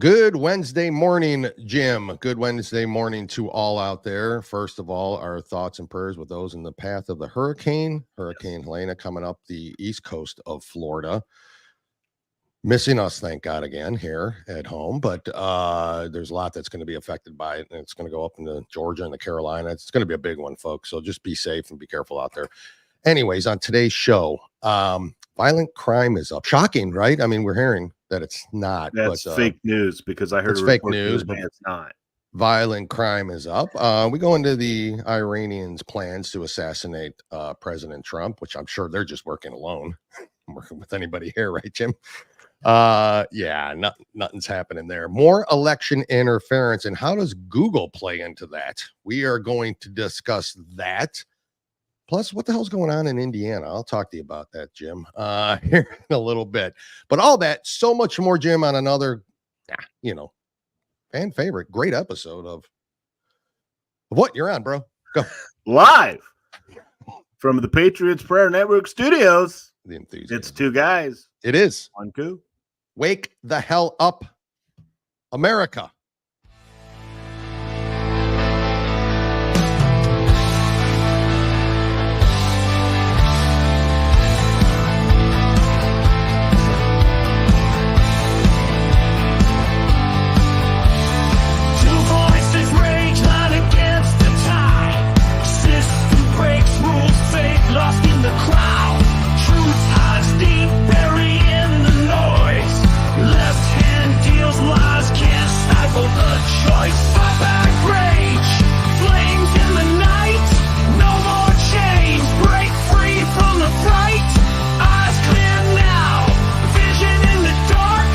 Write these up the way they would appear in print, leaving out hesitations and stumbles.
Good Wednesday morning, Jim. Good Wednesday morning to all out there. First of all, our thoughts and prayers with those in the path of the Hurricane Helena, coming up the east coast of Florida. Missing us, thank God, again here at home. But there's a lot that's going to be affected by it, and it's going to go up into Georgia and the Carolinas. It's going to be a big one, folks. So just be safe and be careful out there. Anyways, on today's show, violent crime is up. Shocking, right? I mean, we're hearing that it's not. That's fake news, because I heard it's fake news, but it's not. Violent crime is up. We go into the Iranians' plans to assassinate President Trump, which I'm sure they're just working alone. Working with anybody here, right, Jim? Nothing's happening there. More election interference, and how does Google play into that? We are going to discuss that. Plus, what the hell's going on in Indiana? I'll talk to you about that, Jim, here in a little bit. But all that, so much more, Jim, on another, fan favorite, great episode of what? You're on, bro. Go. Live from the Patriots Prayer Network studios. The enthusiasm. It's two guys. It is. One coup. Wake the hell up, America. Lost in the crowd, truth hides deep, bury in the noise. Left hand deals lies, can't stifle the choice. Fight back rage, flames in the night. No more chains, break free from the fright. Eyes clear now, vision in the dark.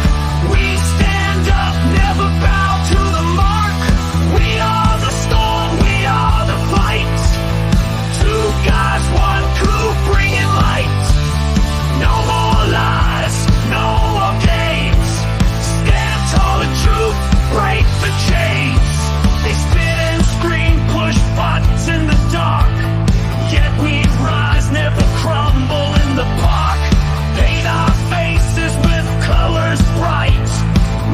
We stand up, never bow to the mark. We are the storm, we are the fight. Two guys, one coup, bringing light. No more lies, no more games. Stand tall and truth, break the chains. They spit and scream, push buttons in the dark. Yet we rise, never crumble in the park. Paint our faces with colors bright.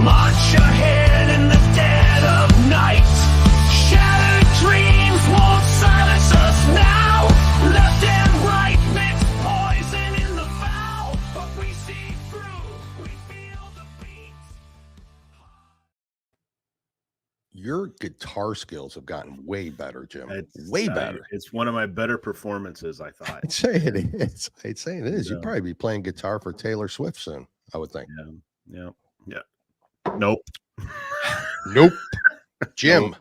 March ahead in the dead of night. Shattered dreams won't silence us now. Left and right mix poison in the vow. But we see through, we feel the beats. Your guitar skills have gotten way better, Jim. Way better. It's one of my better performances, I thought. I'd say it is. You'd probably be playing guitar for Taylor Swift soon, I would think. Yeah. Nope. Jim, Nope.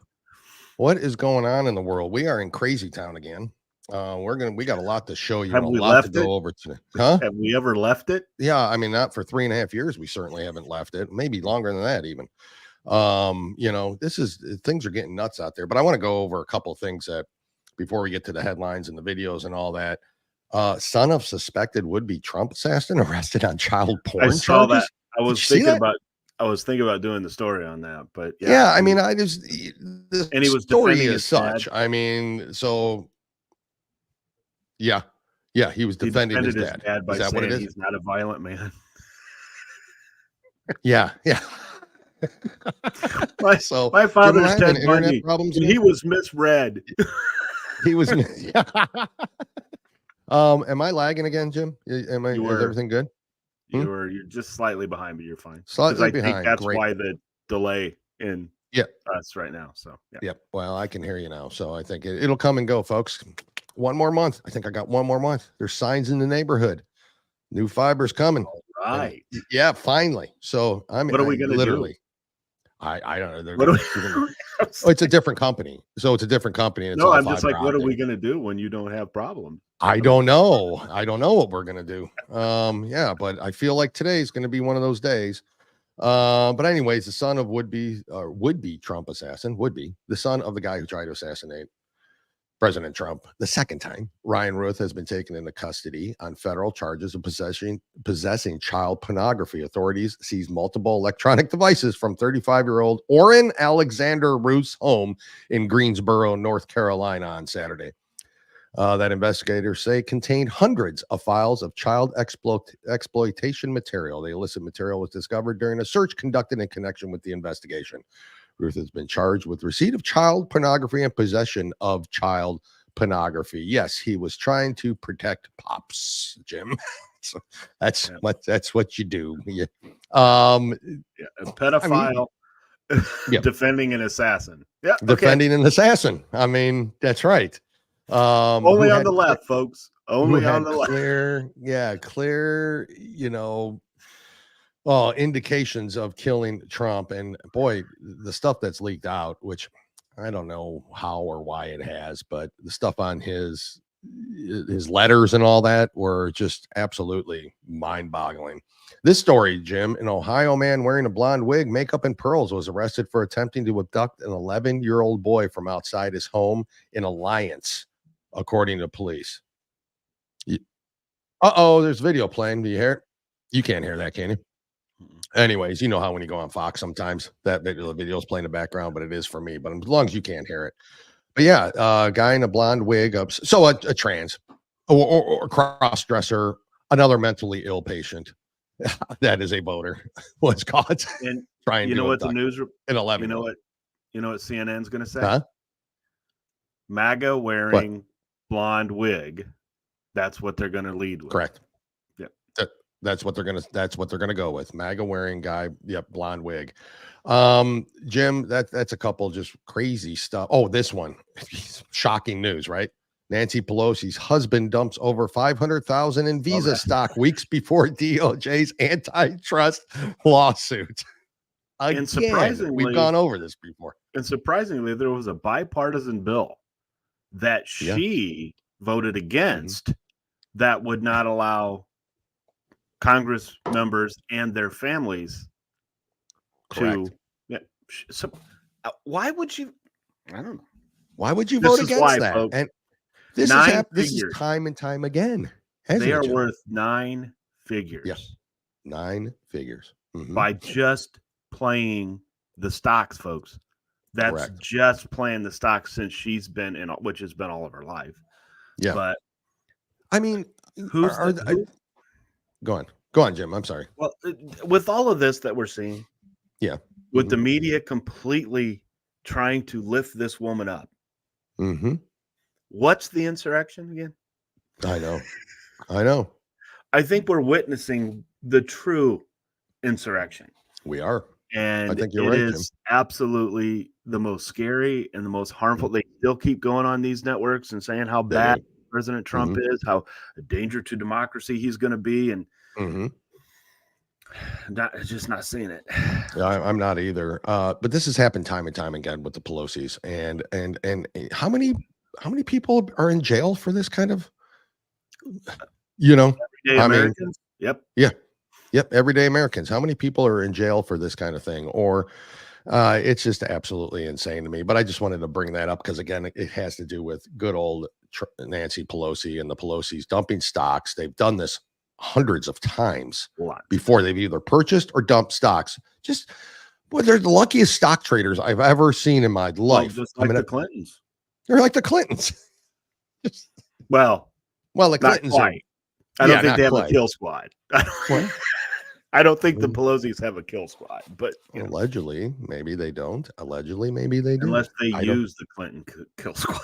What is going on in the world? We are in crazy town again. We got a lot to show you. Have and we a lot left to go it? over today. Huh? Have we ever left it? Yeah, I mean, not for 3.5 years. We certainly haven't left it. Maybe longer than that, even. Things are getting nuts out there. But I want to go over a couple of things that before we get to the headlines and the videos and all that. Son of suspected would-be Trump assassin arrested on child porn. I saw charges. that. I was thinking about doing the story on that, but yeah, I mean, the and he was story defending is his such. dad. I mean, so yeah, he was defending his dad. By is that what it is? He's not a violent man. Yeah. My father's dead internet problems. He was misread. He was. Am I lagging again, Jim? Is everything good? You're just slightly behind, but you're fine. Slightly behind. I think that's Great. why the delay in us right now. So Yep. Well, I can hear you now, so I think it'll come and go, folks. One more month. I think I got one more month. There's signs in the neighborhood. New fiber's coming. All right. Yeah, finally. So what are we going to do? I don't know. It's a different company. So it's a different company. And I'm just like, what are we going to do when you don't have problems? I don't know. I don't know what we're going to do. But I feel like today is going to be one of those days. But anyways, the son of would-be Trump assassin, the son of the guy who tried to assassinate President Trump the second time, Ryan Ruth, has been taken into custody on federal charges of possessing child pornography. Authorities seized multiple electronic devices from 35-year-old Orrin Alexander Ruth's home in Greensboro, North Carolina on Saturday. that investigators say contained hundreds of files of child exploitation material. The illicit material was discovered during a search conducted in connection with the investigation. Ruth has been charged with receipt of child pornography and possession of child pornography. Yes, he was trying to protect Pops, Jim. So that's what you do. Yeah. A pedophile defending an assassin. Yeah, defending an assassin. I mean, that's right. Only on the left, folks. Only on the left. Clear, indications of killing Trump. And boy, the stuff that's leaked out, which I don't know how or why it has, but the stuff on his letters and all that were just absolutely mind-boggling. This story, Jim, an Ohio man wearing a blonde wig, makeup, and pearls was arrested for attempting to abduct an 11-year-old boy from outside his home in Alliance, according to police. There's video playing. Do you hear it? You can't hear that, can you? Anyways, you know how when you go on Fox sometimes that the video's playing in the background, but it is for me. But as long as you can't hear it. But yeah, a guy in a blonde wig, a trans or cross-dresser, another mentally ill patient that is a voter was caught. And trying you know what the news in 11. You know what CNN's going to say? Huh? MAGA wearing blonde wig. That's what they're going to lead with. Correct. Yeah. That's what they're gonna go with. MAGA wearing guy, blonde wig. Jim, that's a couple just crazy stuff. Oh, this one. Shocking news, right? Nancy Pelosi's husband dumps over $500,000 in Visa stock weeks before DOJ's antitrust lawsuit. Again, and surprisingly, we've gone over this before. And surprisingly, there was a bipartisan bill that she voted against that would not allow Congress members and their families to. Yeah. So, why would you? I don't know. Why would you vote against that? Folks, and this is time and time again. They are worth 9 figures. Yes, 9 figures by just playing the stocks, folks. That's just playing the stocks since she's been in, which has been all of her life. Yeah, but I mean, go on, Jim. I'm sorry. Well, with all of this that we're seeing, with the media completely trying to lift this woman up. What's the insurrection again? I know. I think we're witnessing the true insurrection. We are. And I think you're right, is Jim. Absolutely the most scary and the most harmful. They still keep going on these networks and saying how bad President Trump is, how a danger to democracy he's going to be. And just not seeing it. Yeah, I'm not either. But this has happened time and time again with the Pelosi's. And how many people are in jail for this kind of, everyday Americans? Yep. Everyday Americans. How many people are in jail for this kind of thing? Or it's just absolutely insane to me. But I just wanted to bring that up because, again, it has to do with good old Nancy Pelosi and the Pelosi's dumping stocks. They've done this hundreds of times before. They've either purchased or dumped stocks. They're the luckiest stock traders I've ever seen in my life. Just like the Clintons. They're like the Clintons. Well, the Clintons are. I don't think they have a kill squad. I don't think the Pelosi's have a kill squad, but allegedly, maybe they don't. Allegedly, maybe they do. Unless they use the Clinton kill squad.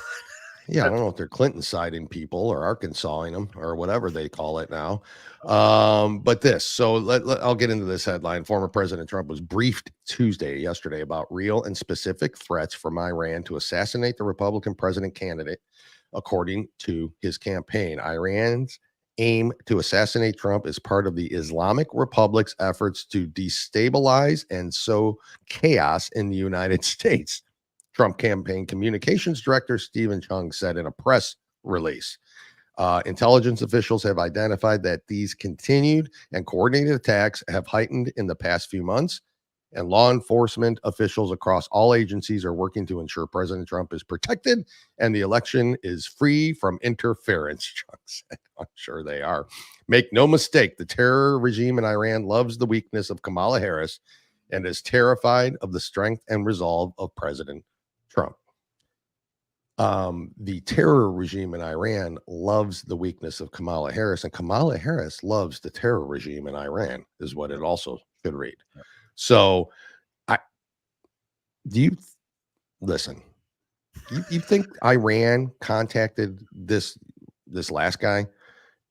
Yeah, I don't know if they're Clinton siding people or Arkansasing them or whatever they call it now. But this, so I'll get into this headline. Former President Trump was briefed yesterday about real and specific threats from Iran to assassinate the Republican president candidate, according to his campaign. Iran's aim to assassinate Trump is part of the Islamic Republic's efforts to destabilize and sow chaos in the United States. Trump campaign communications director Stephen Chung said in a press release, intelligence officials have identified that these continued and coordinated attacks have heightened in the past few months, and law enforcement officials across all agencies are working to ensure President Trump is protected and the election is free from interference. Chung said, I'm sure they are. Make no mistake, the terror regime in Iran loves the weakness of Kamala Harris and is terrified of the strength and resolve of President Trump. the terror regime in Iran loves the weakness of Kamala Harris, and Kamala Harris loves the terror regime in Iran, is what it also should read. So, listen? You think Iran contacted this last guy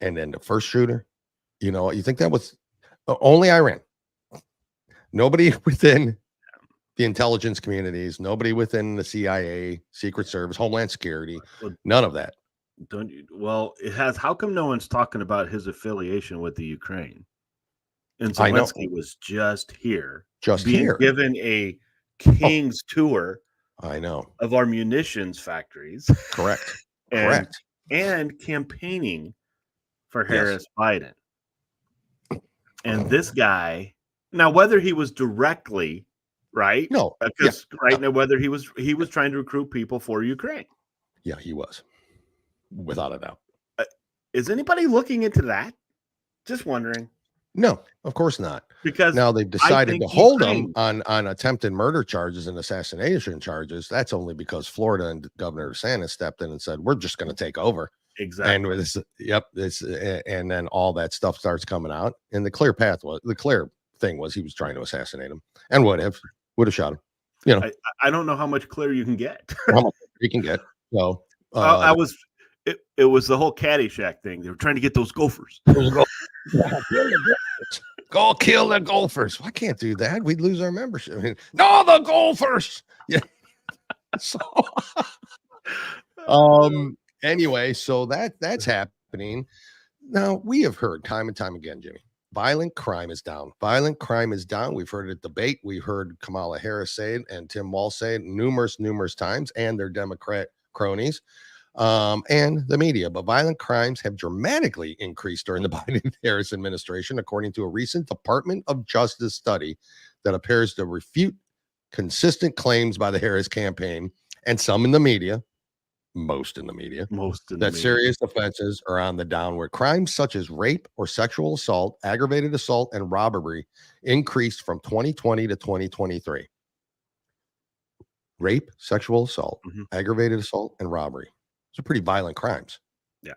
and then the first shooter? You think that was only Iran? Nobody within the intelligence communities, nobody within the CIA, Secret Service, Homeland Security, none of that. Don't you? Well, it has. How come no one's talking about his affiliation with the Ukraine? And Zelensky was just here, given a king's tour. I know of our munitions factories. Correct. And campaigning for Harris Biden. And this guy, now whether he was directly right, no, because now whether he was trying to recruit people for Ukraine. Yeah, he was, without a doubt. Is anybody looking into that? Just wondering. No, of course not. Because now they've decided to hold him on attempted murder charges and assassination charges. That's only because Florida and Governor DeSantis stepped in and said, we're just going to take over. Exactly. And and then all that stuff starts coming out. And the clear thing was he was trying to assassinate him and would have shot him. I don't know how much clearer you can get. How much you can get. So it was the whole Caddyshack thing. They were trying to get those gophers. Go kill the Gophers. I can't do that. We'd lose our membership. No, the Gophers. Yeah. So, anyway, so that's happening. Now, we have heard time and time again, Jimmy, violent crime is down. Violent crime is down. We've heard it at debate. We heard Kamala Harris say it and Tim Walz say it numerous times, and their Democrat cronies. And the media, but violent crimes have dramatically increased during the Biden-Harris administration, according to a recent Department of Justice study that appears to refute consistent claims by the Harris campaign and some in the media, most in the media, serious offenses are on the downward. Crimes such as rape or sexual assault, aggravated assault, and robbery increased from 2020 to 2023. Rape, sexual assault, aggravated assault, and robbery. Those are pretty violent crimes. Yeah.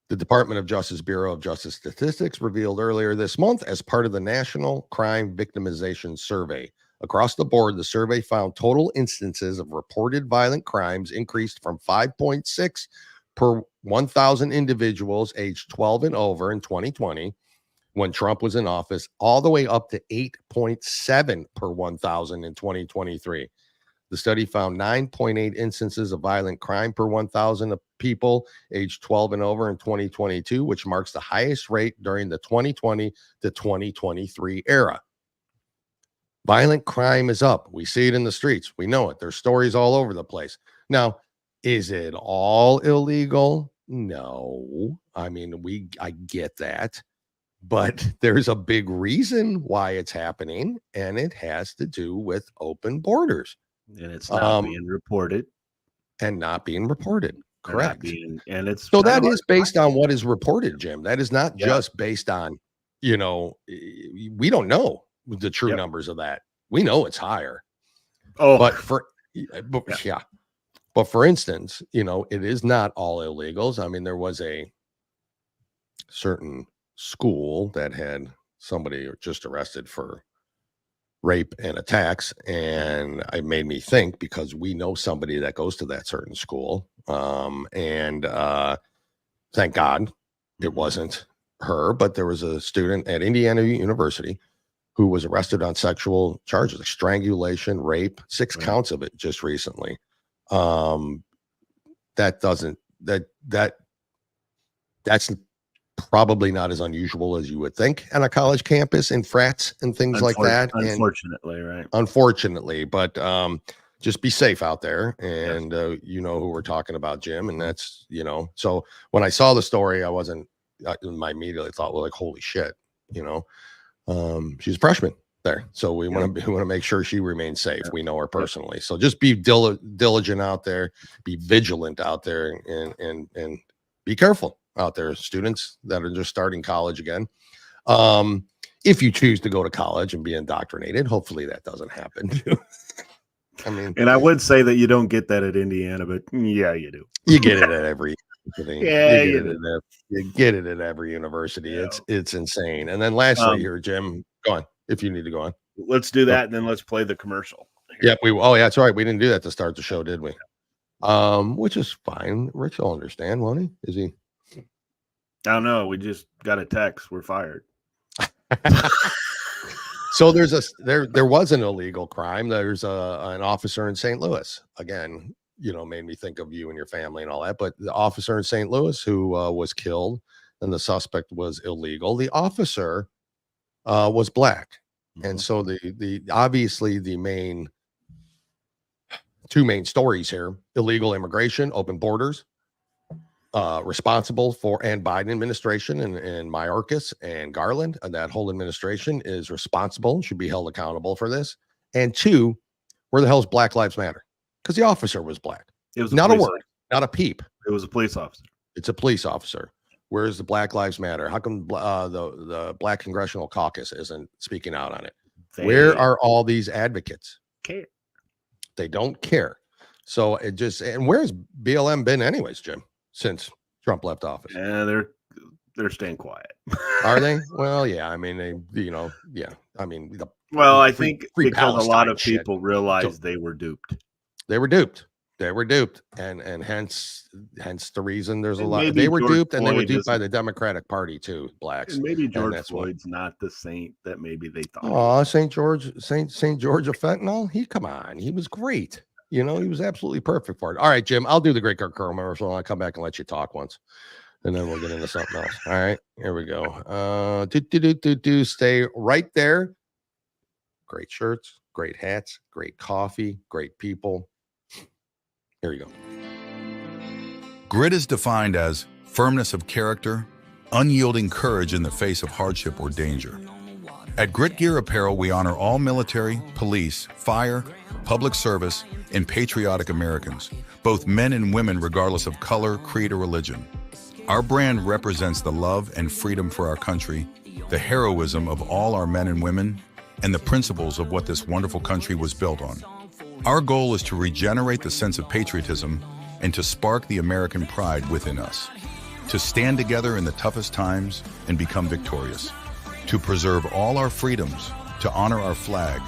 The Department of Justice Bureau of Justice Statistics revealed earlier this month, as part of the National Crime Victimization Survey. Across the board, the survey found total instances of reported violent crimes increased from 5.6 per 1,000 individuals aged 12 and over in 2020, when Trump was in office, all the way up to 8.7 per 1,000 in 2023. The study found 9.8 instances of violent crime per 1,000 people aged 12 and over in 2022, which marks the highest rate during the 2020 to 2023 era. Violent crime is up. We see it in the streets. We know it. There's stories all over the place. Now, is it all illegal? No. I mean, I get that. But there's a big reason why it's happening, and it has to do with open borders. And it's not being reported. Correct. And it's so that is based on what is reported, Jim. That is not just based on, we don't know the true numbers of that. We know it's higher. But for instance, it is not all illegals. I mean, there was a certain school that had somebody just arrested for rape and attacks, and it made me think, because we know somebody that goes to that certain school, and thank God it wasn't her, but there was a student at Indiana University who was arrested on sexual charges, like strangulation, rape, 6 counts of it just recently. That's probably not as unusual as you would think on a college campus, in frats and things like that. Unfortunately, but just be safe out there. And you know who we're talking about, Jim. And that's, so when I saw the story, I immediately thought, well, like, holy shit, she's a freshman there. So we want to make sure she remains safe. We know her personally. So just be diligent out there, be vigilant out there, and be careful out there, students that are just starting college again. If you choose to go to college and be indoctrinated, hopefully that doesn't happen. I mean, And I would say that you don't get that at Indiana, but yeah, you do. you get it at every university. Yeah, You get it at every university. Yeah. It's insane. And then lastly here, Jim, go on if you need to go on. Let's do that, and then let's play the commercial. Yeah, yeah, that's right. We didn't do that to start the show, did we? Which is fine. Rich will understand, won't he? Is he? I don't know. We just got a text. We're fired. So there was an illegal crime. There's an officer in St. Louis. Again, made me think of you and your family and all that. But the officer in St. Louis who was killed, and the suspect was illegal. The officer was black, and so the obviously the two main stories here: illegal immigration, open borders. Responsible for, and Biden administration and Mayorkas and Garland and that whole administration is responsible and should be held accountable for this. And two, where the hell's Black Lives Matter? Because the officer was black. It was not a word, not a peep. It was a police officer. It's a police officer. Where's the Black Lives Matter? How come the Black Congressional Caucus isn't speaking out on it? Where are all these advocates? Care. They don't care. So and where's BLM been anyways, Jim? Since Trump left office. Yeah, they're staying quiet. Are they? Well, yeah. I mean, yeah. I mean, I think because a lot of shit. people realized they were duped. They were duped. And hence the reason there's a lot. Maybe They were George duped, and they were Floyd duped by the Democratic Party too. Blacks. And maybe George that's Floyd's not the saint that maybe they thought. Oh, St. George of Fentanyl. Come on, he was great. He was absolutely perfect for it. All right, Jim, I'll do the Great Kirk commercial. I'll come back and let you talk once, and then we'll get into something else. All right, here we go. Stay right there. Great shirts, great hats, great coffee, great people. Here you go. Grit is defined as firmness of character, unyielding courage in the face of hardship or danger. At Grit Gear Apparel, we honor all military, police, fire, public service, and patriotic Americans, both men and women regardless of color, creed, or religion. Our brand represents the love and freedom for our country, the heroism of all our men and women, and the principles of what this wonderful country was built on. Our goal is to regenerate the sense of patriotism and to spark the American pride within us, to stand together in the toughest times and become victorious, to preserve all our freedoms, to honor our flag,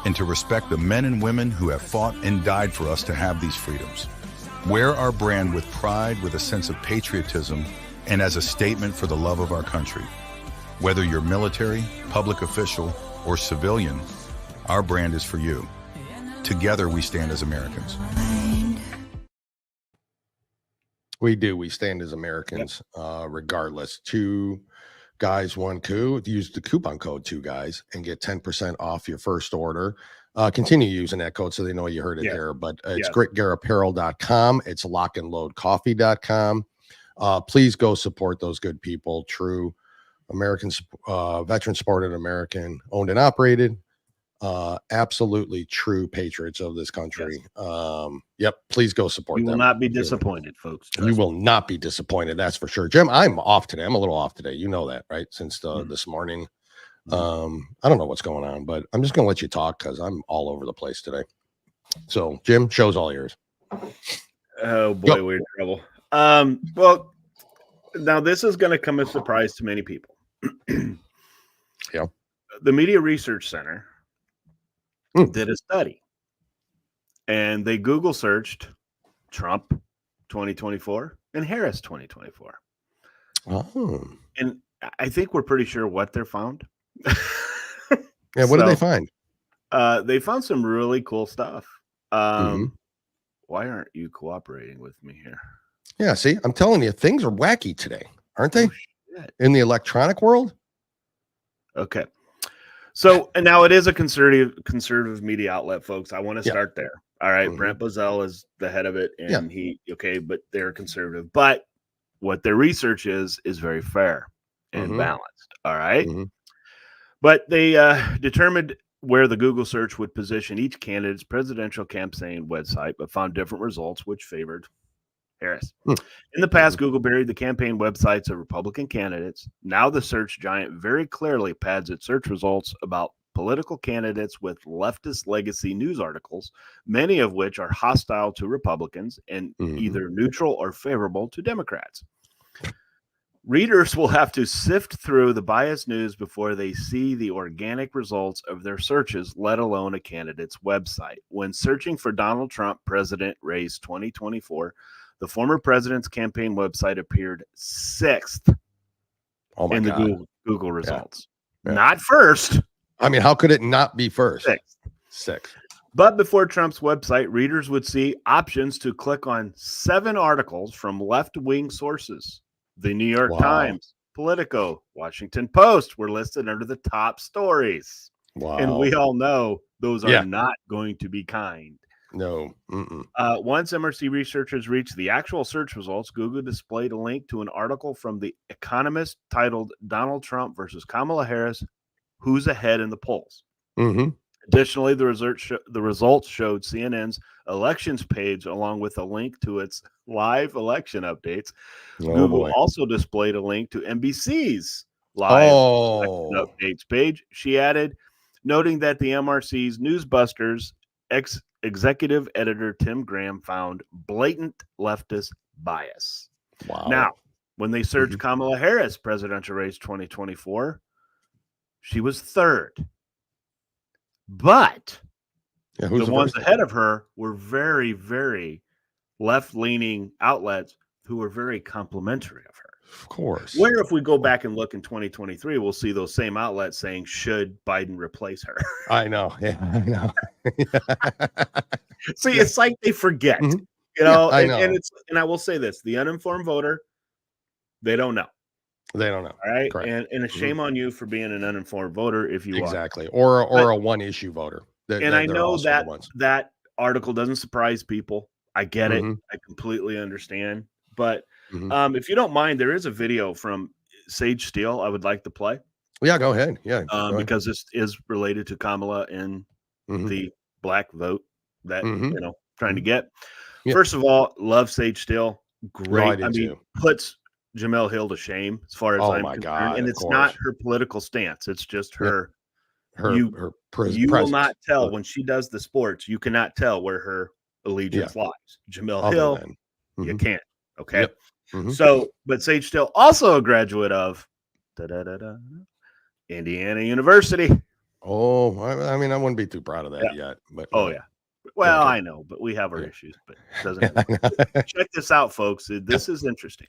and to respect the men and women who have fought and died for us to have these freedoms. Wear our brand with pride, with a sense of patriotism, and as a statement for the love of our country. Whether you're military, public official, or civilian, our brand is for you. Together we stand as Americans. We do. We stand as Americans, regardless. 2 guys, 1 coup. Use the coupon code 2 guys and get 10% off your first order. Continue using that code so they know you heard it there. But it's gritgearapparel.com. It's lockandloadcoffee.com. Please go support those good people. True American, veteran supported American, owned and operated. Absolutely true patriots of this country. Yep. Please go support them. You will not be disappointed, folks. You will not be disappointed. That's for sure. Jim, I'm off today. I'm a little off today. You know that, right? Since this morning. I don't know what's going on, but I'm just going to let you talk because I'm all over the place today. So, Jim, show's all yours. Oh boy, we're in trouble. Well, now this is going to come as a surprise to many people. Yeah. The Media Research Center did a study, and they Google searched Trump 2024 and Harris 2024. Oh. And I think we're pretty sure what they found. Yeah, what did they find? They found some really cool stuff. Why aren't you cooperating with me here? Yeah, see, I'm telling you, things are wacky today, aren't they? Oh, in the electronic world? Okay. So, and now it is a conservative media outlet, folks. I want to start there. All right. Brent Bozell is the head of it, and but they're conservative. But what their research is very fair and balanced. All right. But they determined where the Google search would position each candidate's presidential campaign website, but found different results, which favored Harris. In the past, Google buried the campaign websites of Republican candidates. Now the search giant very clearly pads its search results about political candidates with leftist legacy news articles, many of which are hostile to Republicans and either neutral or favorable to Democrats. Readers will have to sift through the biased news before they see the organic results of their searches, let alone a candidate's website. When searching for Donald Trump president race 2024, the former president's campaign website appeared 6th in the Google results. Yeah. Not first. I mean, how could it not be first? 6th. But before Trump's website, readers would see options to click on 7 articles from left-wing sources. The New York Times, Politico, Washington Post were listed under the top stories. Wow. And we all know those are not going to be kind. No. Once MRC researchers reached the actual search results, Google displayed a link to an article from the Economist titled Donald Trump versus Kamala Harris, Who's Ahead in the Polls? Additionally, the results showed CNN's elections page along with a link to its live election updates. Google also displayed a link to NBC's live election updates page. She added, noting that the MRC's Newsbusters executive editor Tim Graham found blatant leftist bias. Wow. Now, when they searched Kamala Harris presidential race 2024, she was 3rd. But the ones ahead of her were very, very left-leaning outlets who were very complimentary of her. Of course. Where if we go back and look in 2023, we'll see those same outlets saying, should Biden replace her? I know. Yeah, I know. See, it's like they forget, you know, and I will say this, the uninformed voter, they don't know. They don't know. All right. Correct. And a shame on you for being an uninformed voter if you are. Or a one issue voter. I know that article doesn't surprise people. I get it. I completely understand. But if you don't mind, there is a video from Sage Steele I would like to play. Yeah, go ahead. Yeah. Because this is related to Kamala and the black vote that, you know, trying to get. Yeah. First of all, love Sage Steele. Great. No, I mean, puts Jamel Hill to shame as far as I'm concerned. God, and it's not her political stance. It's just her. Her you will not tell when she does the sports. You cannot tell where her allegiance lies. Jamel Hill, you can't. Okay. Yep. So, but Sage Steele also a graduate of Indiana University. Oh, I mean, I wouldn't be too proud of that yet. But well, I know, but we have our issues. But it doesn't. Check this out, folks. This is interesting.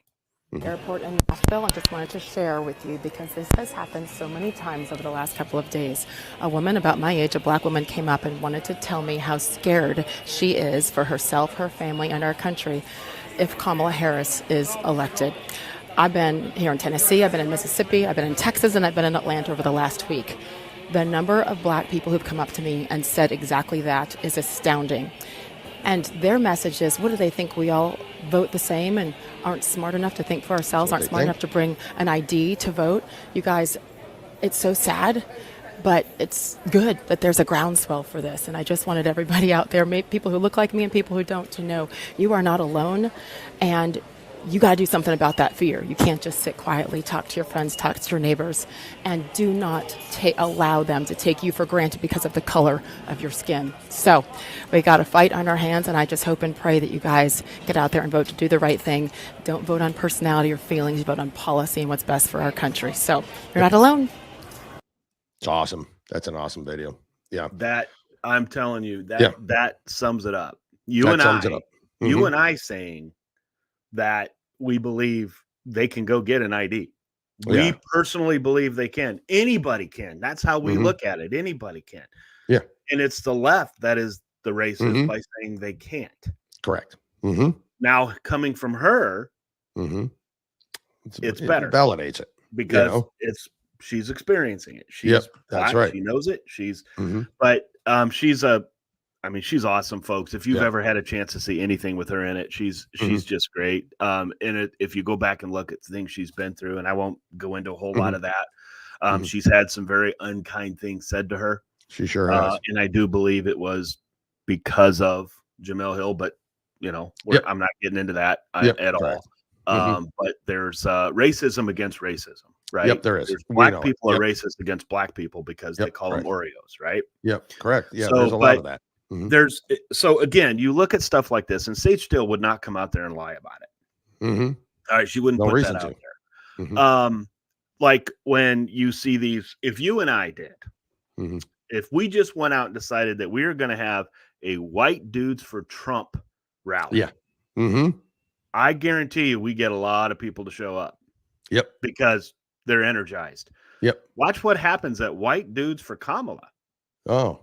Airport in Nashville. I just wanted to share with you because this has happened so many times over the last couple of days. A woman about my age, a black woman, came up and wanted to tell me how scared she is for herself, her family, and our country if Kamala Harris is elected. I've been here in Tennessee, I've been in Mississippi, I've been in Texas, and I've been in Atlanta over the last week. The number of black people who've come up to me and said exactly that is astounding. And their message is, what do they think? We all vote the same and aren't smart enough to think for ourselves, aren't smart enough to bring an ID to vote? You guys, it's so sad, but it's good that there's a groundswell for this. And I just wanted everybody out there, people who look like me and people who don't, to know you are not alone. And you got to do something about that fear. You can't just sit quietly, talk to your friends, talk to your neighbors, and do not allow them to take you for granted because of the color of your skin. So we got a fight on our hands, and I just hope and pray that you guys get out there and vote to do the right thing. Don't vote on personality or feelings. Vote on policy and what's best for our country. So you're not alone. It's awesome. That's an awesome video. Yeah. That, I'm telling you, that sums it up. You and I saying that we believe they can go get an ID. We personally believe they can. Anybody can. That's how we look at it. Anybody can. Yeah. And it's the left that is the racist by saying they can't. Correct. Now, coming from her, it's better. It validates it. Because she's experiencing it. She's that's black, right. She knows it. But she's awesome, folks. If you've ever had a chance to see anything with her in it, she's just great. If you go back and look at the things she's been through, and I won't go into a whole lot of that, she's had some very unkind things said to her. She sure has. And I do believe it was because of Jamel Hill, but I'm not getting into that at all. But there's racism against racism. right? Yep, there is. There's We black know it. people are Yep. racist against black people because they Yep, call them correct. Oreos, right? Yep, correct. Yeah, So, there's a lot of that. Mhm. There's so again, you look at stuff like this, and Sage Steele would not come out there and lie about it. Mhm. All right, she wouldn't No put reason that out to. there. Mhm. Like when you see these, if you and I did, Mhm. if we just went out and decided that we were going to have a white dudes for Trump rally, Yeah. Mhm. I guarantee you we get a lot of people to show up Yep. because they're energized. Yep. Watch what happens at white dudes for Kamala. Oh.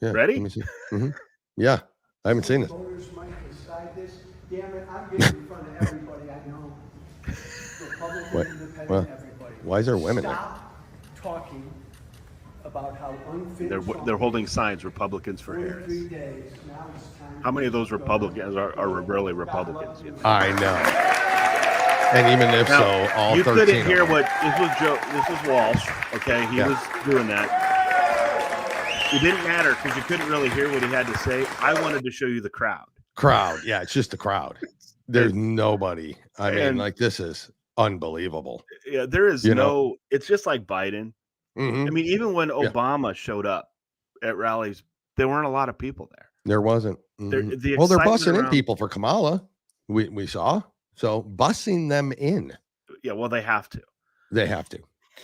Yeah. Ready? Let me see. Mhm. Yeah. I haven't seen it. Voters might decide this. Damn it, I'm getting in front of everybody I know. Republican, What? independent, Well, everybody. why is there women there? Stop talking about how unfit They're holding signs, Republicans for 43 Harris. days. Now it's time. How many of those Republicans are really Republicans? You know? I know. And even if Now, so, all you 13 couldn't of hear them. what this was. This was Walsh. Okay, he Yeah. was doing that. It didn't matter because you couldn't really hear what he had to say. I wanted to show you the crowd. Crowd. Yeah, it's just a crowd. There's nobody. I mean, And- like, this is unbelievable. Yeah, there is You no. know? It's just like Biden. Mhm. I mean, even when Yeah. Obama showed up at rallies, there weren't a lot of people there. There wasn't. There- Mhm. the Well, they're excitement busing in around- people for Kamala. We saw. So busing them in. Yeah, well, they have to. They have to.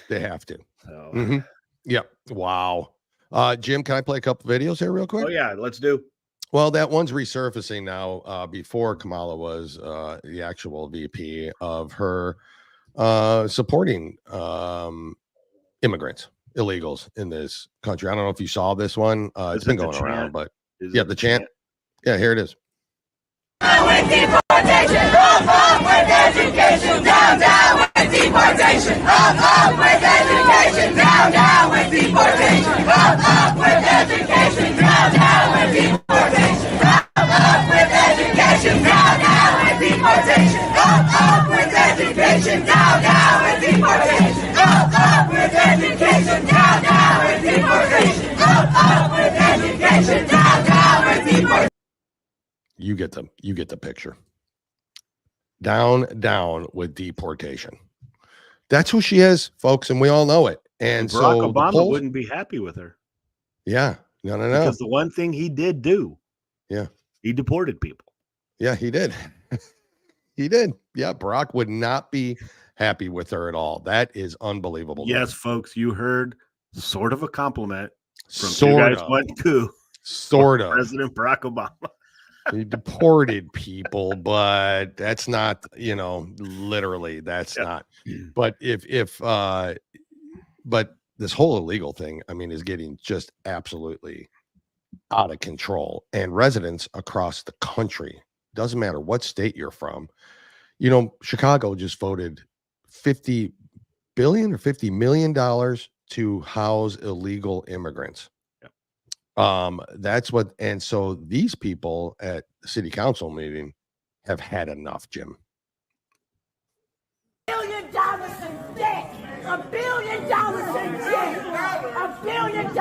They have to. So, Mhm. Yep. Wow. Jim, can I play a couple videos here real quick? oh yeah, let's do. Well, that one's resurfacing now. Before Kamala was the actual VP of her supporting immigrants, illegals in this country. I don't know if you saw this one. It's Is been it the going around, chant? but Is yeah, it the chant. Yeah, here it is. With deportation, up with education, down with deportation, up with education, down with deportation, up with education, down with deportation, up with education, down with deportation, up with education, down with deportation, up with education, down with deportation, up with education, down with deportation. You get the picture. Down with deportation. That's who she is, folks, and we all know it. And Barack so the Obama polls- wouldn't be happy with her Yeah, no. because the one thing he did do, Yeah. he deported people. Yeah, he did. He did. Yeah, Barack would not be happy with her at all. That is unbelievable. to Yes, me. folks, you heard sort of a compliment from two Sort guys of. one coup, Sort of. President Barack Obama. He deported people, but that's not, literally that's Yep. not. But but this whole illegal thing, I mean, is getting just absolutely out of control. And residents across the country, doesn't matter what state you're from, Chicago just voted $50 billion or $50 million to house illegal immigrants. That's what, and so these people at the city council meeting have had enough, Jim. $1 billion in debt. $1 billion in debt. $1 billion in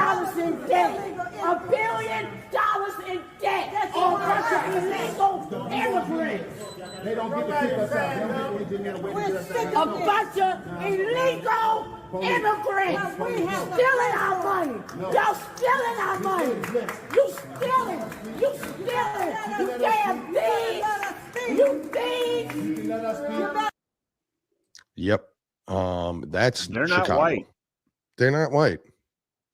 debt. $1 billion in debt. All bunch of illegal immigrants. They don't get to kick us out. They don't get to engineer the way to get us A out. bunch of illegal immigrants stealing our money. Y'all stealing our money. You stealing. You stealing. You damn thieves. You thieves. Yep. That's They're not Chicago. white. They're not white.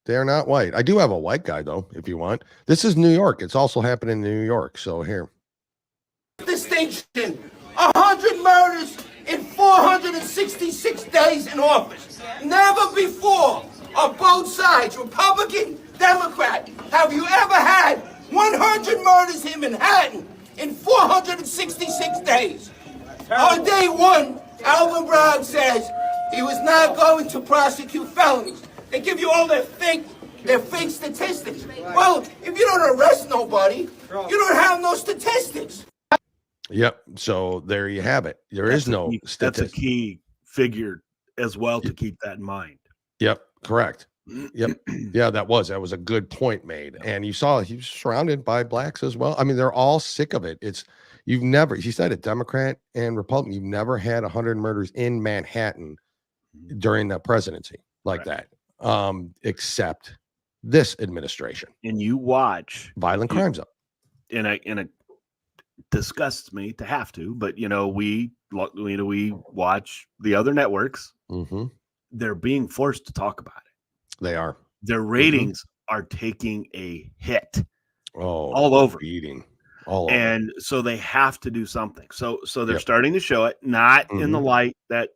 They're not white. I do have a white guy though, if you want. This is New York. It's also happening in New York. So here. Distinction. 100 murders in 466 days in office. Never before on both sides, Republican, Democrat, have you ever had 100 murders in Manhattan in 466 days. On day one, Alvin Bragg says he was not going to prosecute felonies. They give you all their fake statistics. Well, if you don't arrest nobody, you don't have no statistics. Yep. So there you have it. There is no That's a statistic. key figure as well to keep that in mind. Yep. Correct. Yep. Yeah, that was a good point made. And you saw he was surrounded by blacks as well. I mean, they're all sick of it. He said it, Democrat and Republican, you've never had 100 murders in Manhattan during the presidency like that, except this administration. And you watch violent crimes up. And it disgusts me to have to, but we watch the other networks. Mm-hmm. They're being forced to talk about it. They are. Their ratings are taking a hit. Oh, all over. Beating. All and over. So they have to do something. So they're starting to show it, not in the light that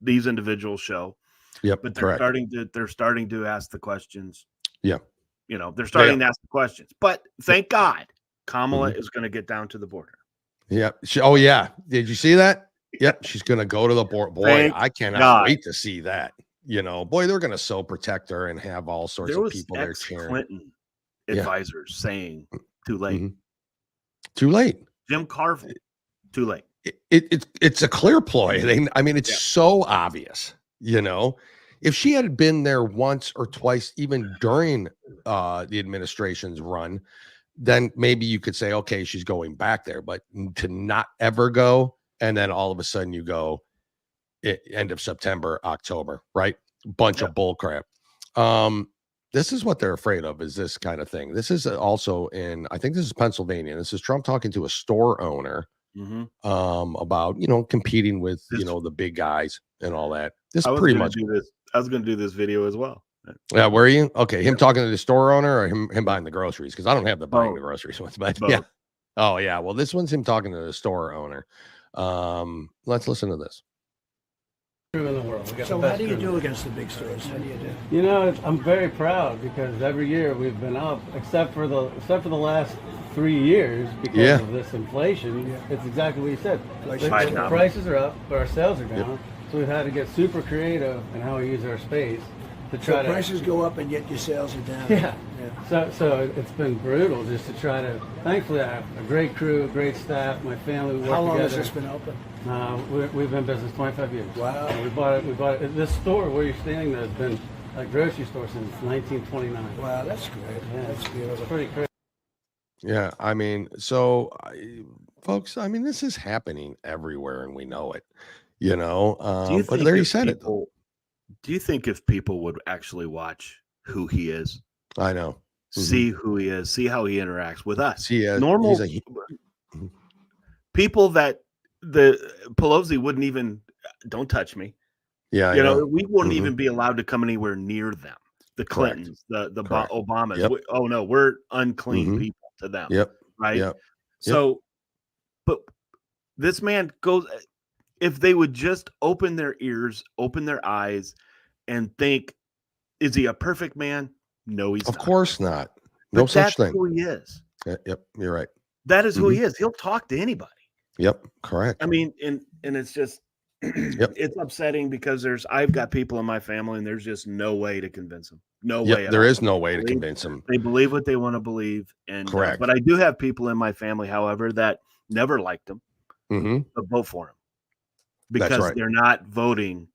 these individuals show. Yep. But they're starting to ask the questions. Yeah. They're starting to ask the questions. But thank God Kamala is going to get down to the border. Yeah. Did you see that? Yep. She's going to go to the border. Boy, I cannot wait to see that. Boy, they're going to so protect her and have all sorts of people there cheering. Clinton advisors saying too late. Mm-hmm. Too late. Jim Carville, too late. It's a clear ploy. It's so obvious. If she had been there once or twice, even during the administration's run, then maybe you could say, okay, she's going back there. But to not ever go, and then all of a sudden you go end of September, October, right? Bunch of bull crap. This is what they're afraid of, is this kind of thing. This is also I think this is Pennsylvania. This is Trump talking to a store owner about, competing with, the big guys and all that. This is pretty much. I was going to do this video as well. Yeah, were you? Okay, him talking to the store owner, or him buying the groceries? Because I don't have the buying the groceries ones, but yeah. Oh yeah. Well, this one's him talking to the store owner. Let's listen to this. In the world. So how do you do against the big stores? How do you do? I'm very proud because every year we've been up, except for the last 3 years because of this inflation. It's exactly what you said. The prices are up, but our sales are down. So we've had to get super creative in how we use our space to try to. Prices go up and yet your sales are down. Yeah. So it's been brutal just to try to. Thankfully, I have a great crew, a great staff, my family. We work How long together. has this been open? We've been in business 25 years. Wow. We bought it. This store where you're standing there has been a grocery store since 1929. Wow, that's great. Yeah, that's beautiful. It's pretty crazy. Yeah, folks, this is happening everywhere, and we know it. But there you said it. Do you think if people would actually watch who he is? I know. See who he is, see how he interacts with us. Normal people that the Pelosi wouldn't even, don't touch me. Yeah, we wouldn't even be allowed to come anywhere near them. The Clintons, the Obamas. Yep. We're unclean people to them. Yep. Right. Yep. So, but this man goes. If they would just open their ears, open their eyes, and think, is he a perfect man? No, he's not. Of course not. No such thing. That's who he is. Yep, you're right. That is who he is. He'll talk to anybody. Yep, correct. And it's just, it's upsetting because I've got people in my family, and there's just no way to convince them. No way. There is no way to convince them. They believe what they want to believe, and correct. But I do have people in my family, however, that never liked him, but vote for him. Because they're not voting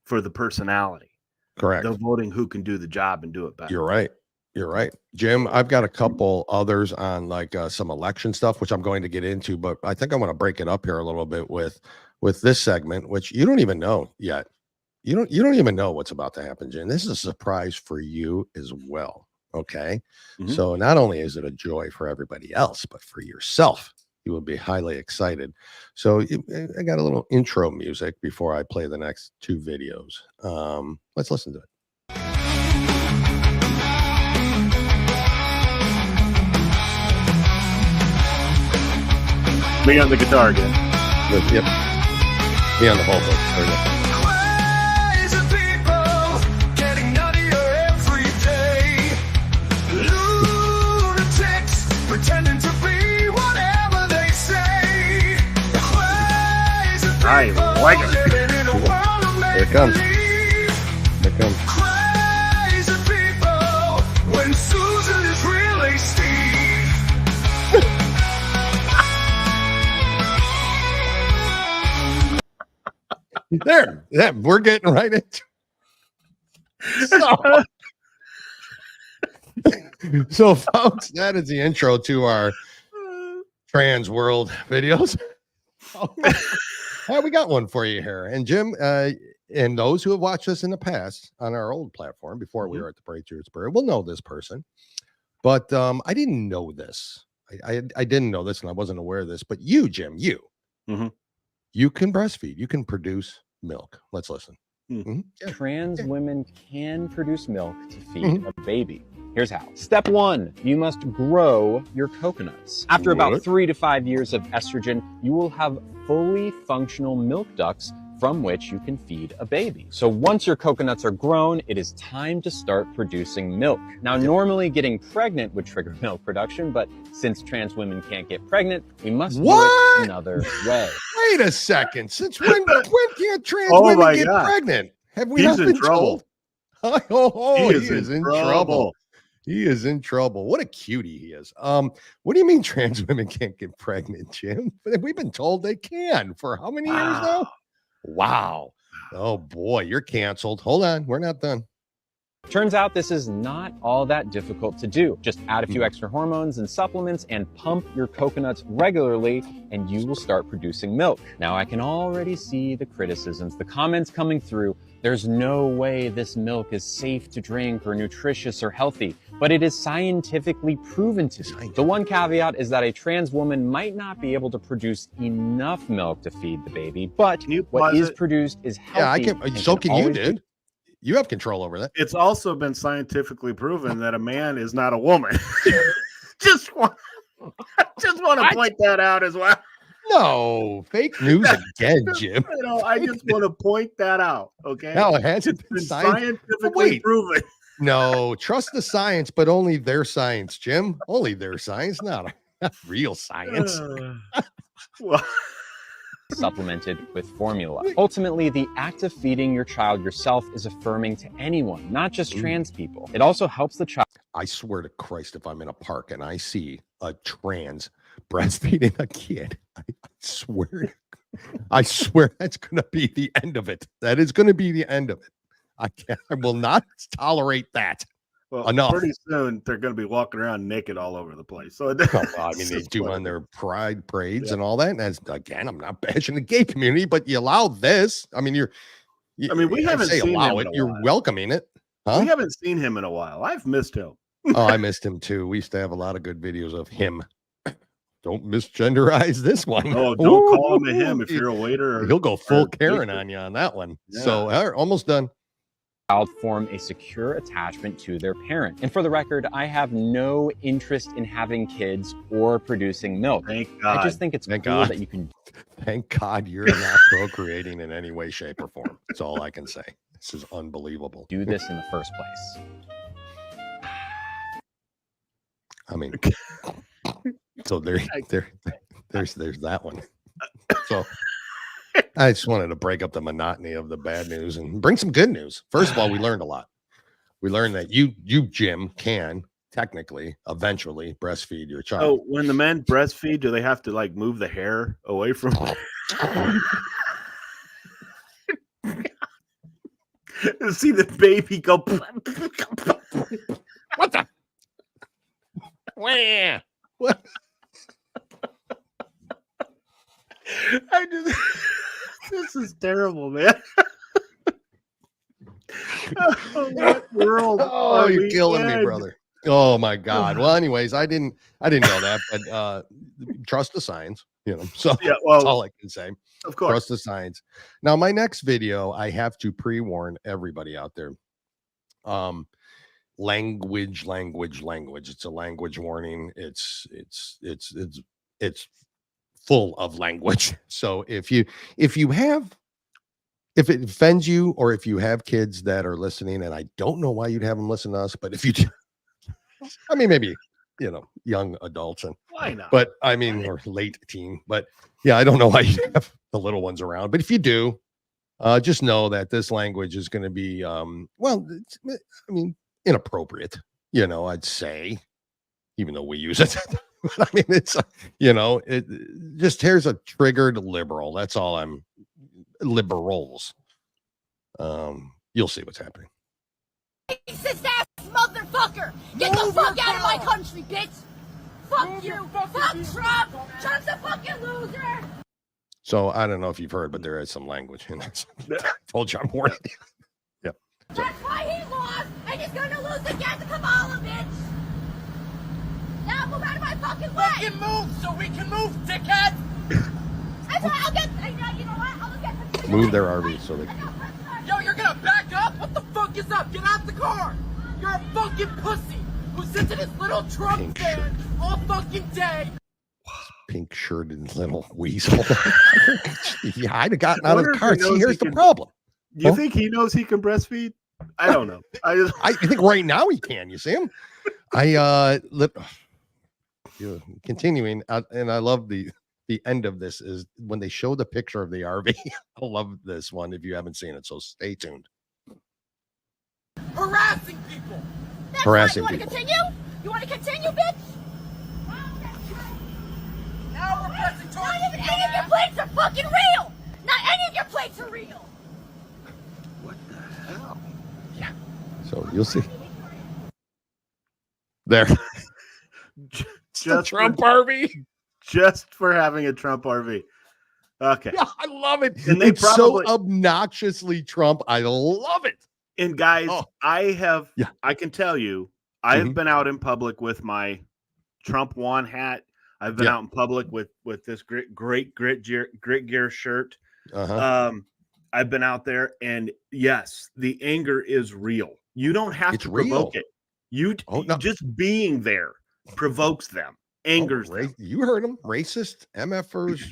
for the personality. Correct. They're voting who can do the job and do it better. You're right. Jim, I've got a couple others on some election stuff, which I'm going to get into, but I think I want to break it up here a little bit with this segment, which you don't even know yet. You don't even know what's about to happen, Jim. This is a surprise for you as well. Okay. So not only is it a joy for everybody else, but for yourself. You will be highly excited. So I got a little intro music before I play the next two videos. Let's listen to it. Me on the guitar again. Yep. Me on the vocals. There we go. Pretending to be whatever they say. I like it. Here it comes. Here it comes. Crazy people when Susan is really Steve. There. Yeah, we're getting right into So, folks, that is the intro to our trans world videos. Yeah, we got one for you here. And Jim, and those who have watched us in the past on our old platform before we were at the Patriots will know this person. But I didn't know this. I didn't know this, and I wasn't aware of this. But you, Jim, you can breastfeed. You can produce milk. Let's listen. Yeah. Trans women can produce milk to feed a baby. Here's how. Step 1, you must grow your coconuts. After about 3 to 5 years of estrogen, you will have fully functional milk ducts from which you can feed a baby. So once your coconuts are grown, it is time to start producing milk. Now, normally getting pregnant would trigger milk production, but since trans women can't get pregnant, we must do it another way. Wait a second. Since when can't trans women get pregnant? Have we not been told? He is in trouble. He is in trouble. What a cutie he is. What do you mean trans women can't get pregnant, Jim? We've been told they can for how many years now? Wow. Oh boy, you're canceled. Hold on, we're not done. Turns out this is not all that difficult to do. Just add a few extra hormones and supplements and pump your coconuts regularly, and you will start producing milk. Now, I can already see the criticisms, the comments coming through. There's no way this milk is safe to drink or nutritious or healthy, but it is scientifically proven to be. The one caveat is that a trans woman might not be able to produce enough milk to feed the baby, but what is produced is healthy. Yeah, so can you, dude. You have control over that. It's also been scientifically proven that a man is not a woman. just want to point that out as well. No, fake news again, Jim. I just want to point that out. Okay. No, it hasn't been scientifically proven. No, trust the science, but only their science, Jim. Only their science, not real science. Supplemented with formula. Ultimately, the act of feeding your child yourself is affirming to anyone, not just trans people. It also helps the child. I swear to Christ, if I'm in a park and I see a trans breastfeeding a kid, I swear that's going to be the end of it. That is going to be the end of it. I will not tolerate that. Well, enough. Pretty soon they're going to be walking around naked all over the place. So I mean, they do on their pride parades and all that. And that's, again, I'm not bashing the gay community, but you allow this. I mean, we haven't seen him in a You're while. welcoming it. Huh? We haven't seen him in a while. I've missed him. Oh, I missed him too. We used to have a lot of good videos of him. Don't misgenderize this one. Oh, don't call him a him if you're a waiter. He'll go full Karen on you on that one. Yeah. So almost done. Child form a secure attachment to their parent. And for the record, I have no interest in having kids or producing milk. Thank God. I just think it's cool that you can. Thank God you're not procreating in any way, shape, or form. That's all I can say. This is unbelievable. Do this in the first place. I mean, so there's that one. So I just wanted to break up the monotony of the bad news and bring some good news. First of all, we learned a lot. We learned that you, Jim, can technically, eventually breastfeed your child. Oh, when the men breastfeed, do they have to like move the hair away from? See the baby go. What the? Where? What? This is terrible, man. What world? Oh, you're killing me, brother. Oh my God. Well, anyways, I didn't know that, but trust the science, So yeah, well, that's all I can say. Of course. Trust the science. Now, my next video, I have to pre-warn everybody out there. Language. It's a language warning. It's full of language. So if it offends you, or if you have kids that are listening, and I don't know why you'd have them listen to us, but if you do, I mean, maybe, young adults, and why not? But I mean, or late teen, but yeah, I don't know why you have the little ones around, but if you do, just know that this language is going to be, inappropriate, I'd say, even though we use it. I mean, it's, it just, here's a triggered liberal. That's all liberals. You'll see what's happening. Racist ass motherfucker! Get the fuck out of my country, bitch! Fuck you! Fuck Trump! Trump's a fucking loser! So I don't know if you've heard, but there is some language in this. Told you I'm warning. Yeah. So. That's why he lost, and he's gonna lose again to Kamala, bitch. Now move out of my fucking way. Fucking move so we can move, dickhead. I'll get. You know what? I'll get. Move their RV so they. Yo, you're gonna back up? What the fuck is up? Get out the car. You're a fucking pussy who sits in his little Trump stand all fucking day. Pink shirted little weasel. Yeah, I'd have gotten out of the if car. he knows See, here's he the can- problem. You think he knows he can breastfeed? I don't know. I think right now he can. You see him? Continuing, and I love the end of this is when they show the picture of the RV. I love this one if you haven't seen it, so stay tuned. Harassing people. Harassing You want to people. continue? You want to continue, bitch? Now we're pressing Not charges. even any of your plates are fucking real. Not any of your plates are real. So you'll see. There. Just Trump RV. Just for having a Trump RV. Okay. Yeah, I love it. And they It's probably- so obnoxiously Trump. I love it. And guys, Oh. I can tell you, I have Mhm. been out in public with my Trump One hat. I've been Yeah. out in public with this great grit gear shirt. Uh-huh. I've been out there, and yes, the anger is real. You don't have It's to provoke real. it. You just being there provokes them, angers them. You heard him. Racist, MFers.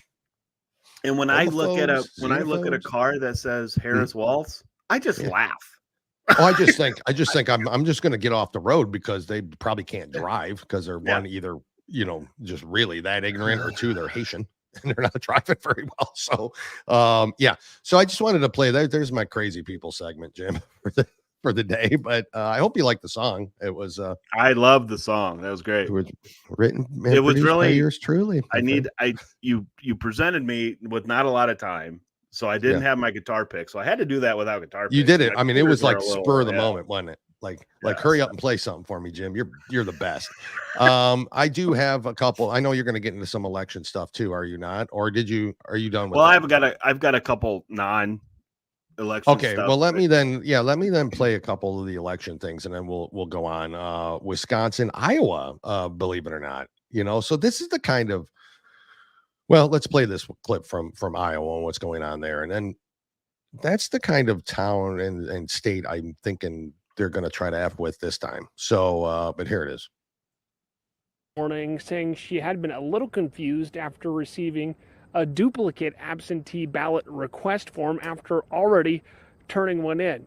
And when I look at a xenophobes. car that says Harris Waltz, I just laugh. Oh, I just think I'm just going to get off the road because they probably can't drive because they're one, either, just really that ignorant, or two, they're Haitian and they're not driving very well. So, So I just wanted to play that. There's my crazy people segment, Jim, for the day. But I hope you like the song. It was. I love the song. That was great. It was written. And It was produced by really yours truly. You presented me with not a lot of time, so I didn't have my guitar pick. So I had to do that without guitar. You picks. did it. My I mean, it was fingers like were a little- spur of the yeah. moment, wasn't it? Like hurry up and play something for me, Jim. You're the best. I do have a couple. I know you're going to get into some election stuff too. Are you not? Or are you done with Well, that? I've got a couple non-election. Okay, stuff, well let me then play a couple of the election things and then we'll go on. Wisconsin, Iowa, believe it or not. So this is the kind of, well, let's play this clip from Iowa and what's going on there. And then that's the kind of town and state I'm thinking they're going to try to F with this time. So, but here it is. Morning, saying she had been a little confused after receiving a duplicate absentee ballot request form after already turning one in.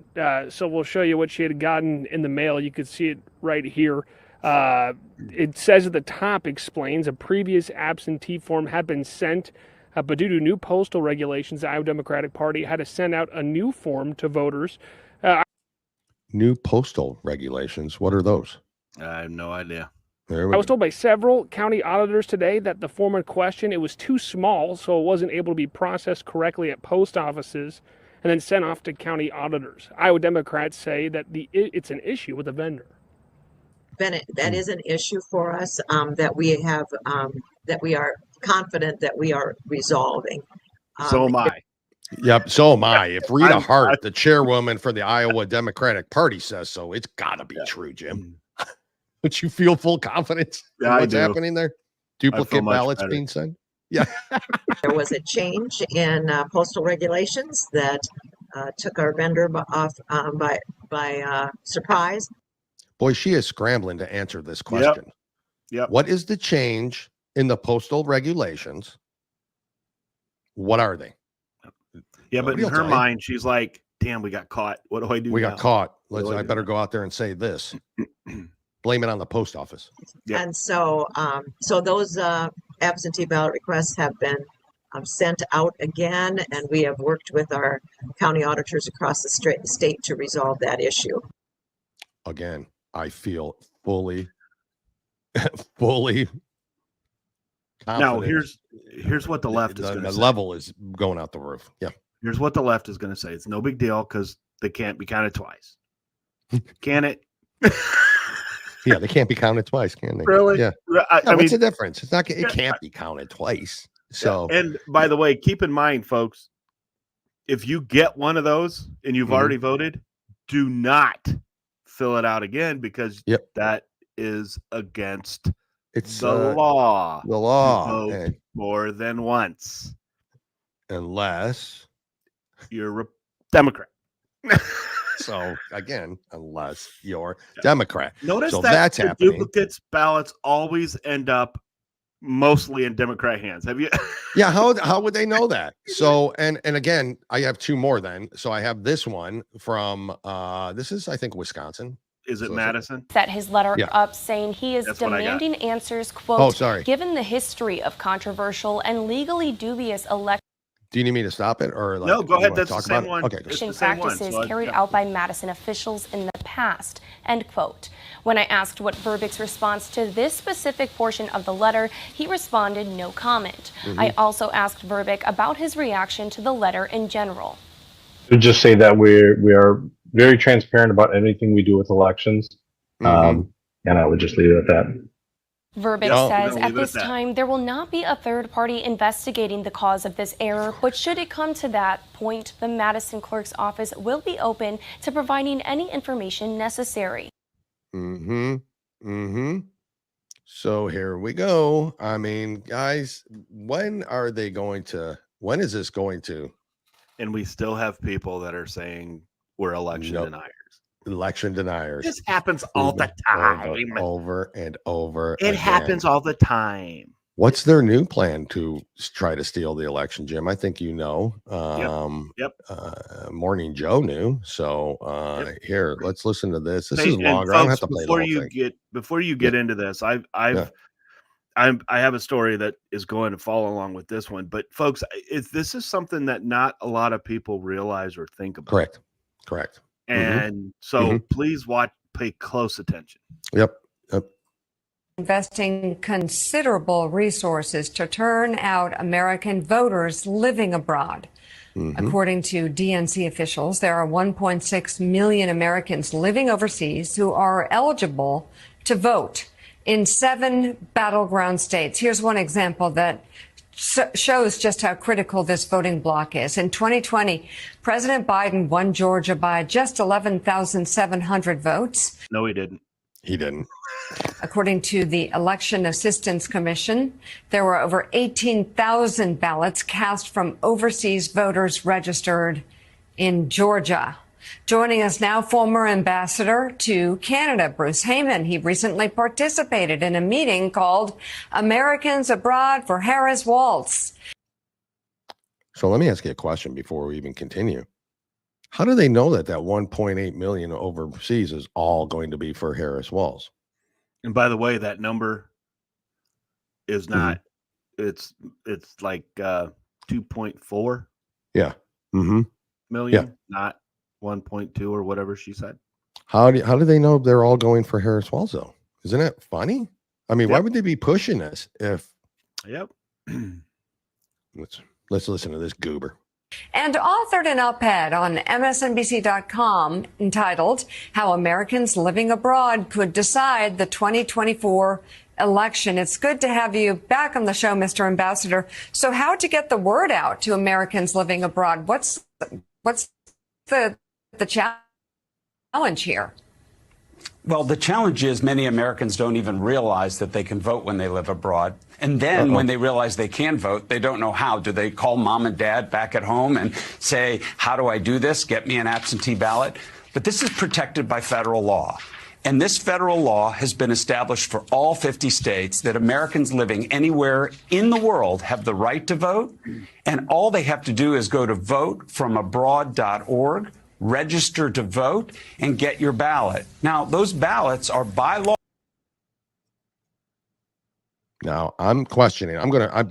So we'll show you what she had gotten in the mail. You can see it right here. It says at the top, explains a previous absentee form had been sent, but due to new postal regulations, the Iowa Democratic Party had to send out a new form to voters. New postal regulations. What are those? I have no idea. There we I was go. told by several county auditors today that the form in question, it was too small, so it wasn't able to be processed correctly at post offices and then sent off to county auditors. Iowa Democrats say that it's an issue with the vendor. Bennett, that is an issue for us that we have, that we are confident that we are resolving. So am I. Yep, so am I. If Rita Hart, the chairwoman for the Iowa Democratic Party, says so, it's got to be true, Jim. Would you feel full confidence in Yeah, I what's do. happening there? Duplicate much ballots better. being sent? Yeah. There was a change in postal regulations that took our vendor off by surprise. Boy, she is scrambling to answer this question. Yep. What is the change in the postal regulations? What are they? Yeah, but Nobody in will her tell you. mind, she's like, "Damn, we got caught. What do I do? We now? got caught. What do I do better now?" go out there and say this. Blame it on the post office. Yep. And so, so those absentee ballot requests have been sent out again, and we have worked with our county auditors across the state to resolve that issue. Again, I feel fully confident. Now, here's what the left is going The to say. level is going out the roof. Yeah. Here's what the left is going to say. It's no big deal because they can't be counted twice. Can it? Yeah, they can't be counted twice, can they? Really? Yeah. I What's mean, the difference? It's not. It can't be counted twice. So, and by the way, keep in mind, folks, if you get one of those and you've already voted, do not fill it out again, because that is against the law. The law. To vote more than once. Unless you're a Democrat. So again, unless you're Democrat. Notice so that that's the happening. duplicates ballots always end up mostly in Democrat hands. Have you? Yeah. How would they know that? So, and again, I have two more then. So I have this one from, this is, I think, Wisconsin. Is it Madison? Set his letter up saying he is demanding answers, quote, given the history of controversial and legally dubious election. Do you need me to stop it or no? Go ahead. That's the same one. Okay. Practices carried out by Madison officials in the past. End quote. When I asked what Verbeek's response to this specific portion of the letter, he responded, no comment. I also asked Verbeek about his reaction to the letter in general. To just say that we are very transparent about anything we do with elections, and I would just leave it at that. Verbeek says at this time there will not be a third party investigating the cause of this error, but should it come to that point, the Madison clerk's office will be open to providing any information necessary. So here we go. I mean, guys, when is this going to? And we still have people that are saying we're election deniers. Election deniers. This happens all the time. Over and over. It happens all the time. What's their new plan to try to steal the election, Jim? I think you know. Morning Joe knew. So here, let's listen to this. This is longer. Folks, I don't have to play the whole thing. Before you get into this, I have a story that is going to follow along with this one. But folks, this is something that not a lot of people realize or think about. Correct. And so please pay close attention. Yep. Investing considerable resources to turn out American voters living abroad. According to DNC officials, there are 1.6 million Americans living overseas who are eligible to vote in 7 battleground states. Here's one example that shows just how critical this voting bloc is. In 2020, President Biden won Georgia by just 11,700 votes. No, he didn't. He didn't. According to the Election Assistance Commission, there were over 18,000 ballots cast from overseas voters registered in Georgia. Joining us now, former ambassador to Canada, Bruce Heyman. He recently participated in a meeting called Americans Abroad for Harris Waltz. So let me ask you a question before we even continue. How do they know that 1.8 million overseas is all going to be for Harris Waltz? And by the way, that number is not, it's like 2.4 million, not 1.2 or whatever she said. How do they know they're all going for Harris Waltz though? Isn't it funny? I mean, why would they be pushing this if? Let's listen to this goober. And authored an op-ed on MSNBC.com entitled How Americans Living Abroad Could Decide the 2024 Election. It's good to have you back on the show, Mr. Ambassador. So how to get the word out to Americans living abroad? What's the challenge here? Well, the challenge is many Americans don't even realize that they can vote when they live abroad. And then when they realize they can vote, they don't know how. Do they call mom and dad back at home and say, how do I do this? Get me an absentee ballot. But this is protected by federal law. And this federal law has been established for all 50 states that Americans living anywhere in the world have the right to vote. And all they have to do is go to votefromabroad.org, register to vote, and get your ballot. Now, those ballots are by law. Now, I'm questioning.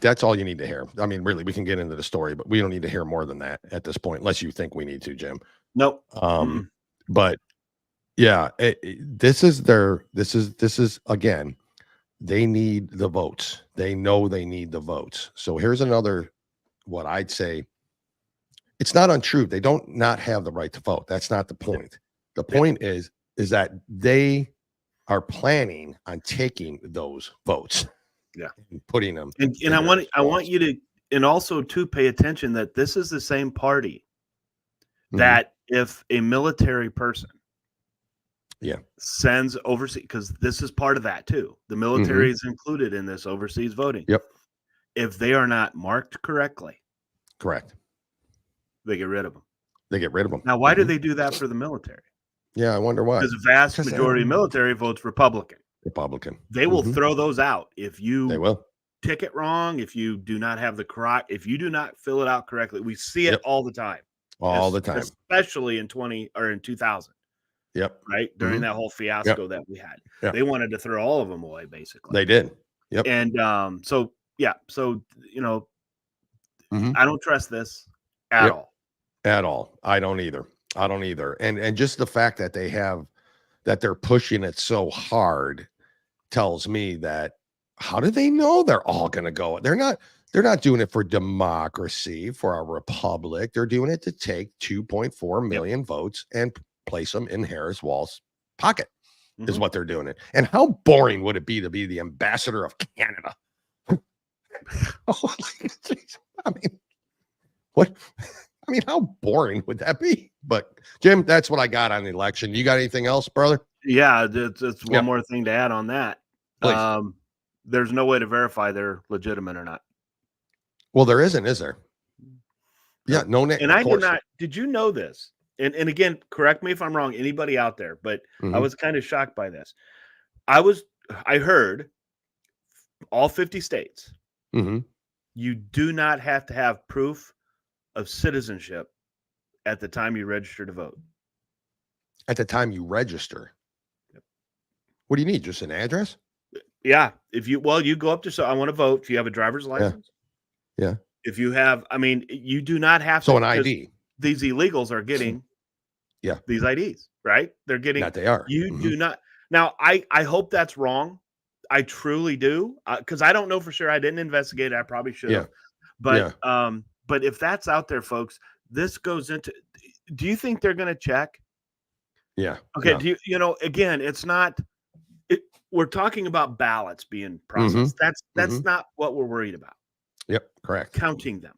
That's all you need to hear. I mean, really, we can get into the story, but we don't need to hear more than that at this point, unless you think we need to, Jim. Nope. But yeah, this is again, they need the votes. They know they need the votes. So here's another, what I'd say, it's not untrue. They don't not have the right to vote. That's not the point. The point is that they are planning on taking those votes. Yeah, and putting them. And I want you and also to pay attention that this is the same party Mm-hmm. that if a military person Yeah. sends overseas, because this is part of that too. The military is included in this overseas voting. Yep. If they are not marked correctly, Correct. they get rid of them. They get rid of them. Now, why do they do that for the military? Yeah, I wonder why. Because the vast majority of military votes Republican. Republican. They will throw those out if you They will. tick it wrong, if you do not have the correct, if you do not fill it out correctly. We see it all the time. All the time. Especially in 2000. Yep. Right? During that whole fiasco that we had. Yep. They wanted to throw all of them away, basically. They did. Yep. And so you know, Mhm. I don't trust this at all. At all. I don't either. And just the fact that they're pushing it so hard tells me that how do they know they're all going to go? They're not doing it for democracy, for our republic. They're doing it to take 2.4 million votes and place them in Harris Wall's pocket is what they're doing it. And how boring would it be to be the ambassador of Canada? I mean, what? I mean, how boring would that be? But Jim, that's what I got on the election. You got anything else, brother? Yeah, it's one more thing to add on that. Please. There's no way to verify they're legitimate or not. Well, there isn't, is there? Yeah, no. And I did not. Did you know this? And again, correct me if I'm wrong. Anybody out there? But I was kind of shocked by this. I heard all 50 states. You do not have to have proof of citizenship at the time you register to vote. At the time you register. What do you need? Just an address? Yeah. If you go up to I want to vote. If you have a driver's license. Yeah. If you have, I mean, you do not have so to. an ID. These illegals are getting these IDs, right? They're getting that they are. You do not. Now, I hope that's wrong. I truly do. Because I don't know for sure. I didn't investigate it. I probably should have. But if that's out there, folks, this goes into, do you think they're going to check? Yeah. Okay. Do you know, again, it's not, we're talking about ballots being processed. That's not what we're worried about. Yep. Correct. Counting them.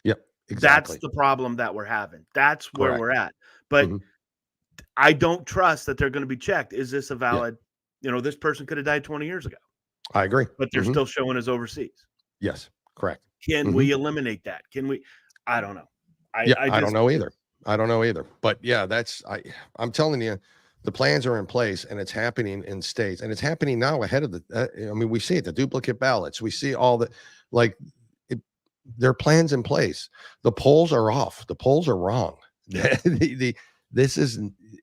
Yep. Exactly. That's the problem that we're having. That's where we're at. But I don't trust that they're going to be checked. Is this a valid, this person could have died 20 years ago. I agree. But they're still showing as overseas. Yes. Correct. Can we eliminate that? Can we? I don't know. I don't know either. But yeah, I'm telling you, the plans are in place and it's happening in states and it's happening now ahead of we see it, the duplicate ballots. We see all the, there are plans in place. The polls are off. The polls are wrong. It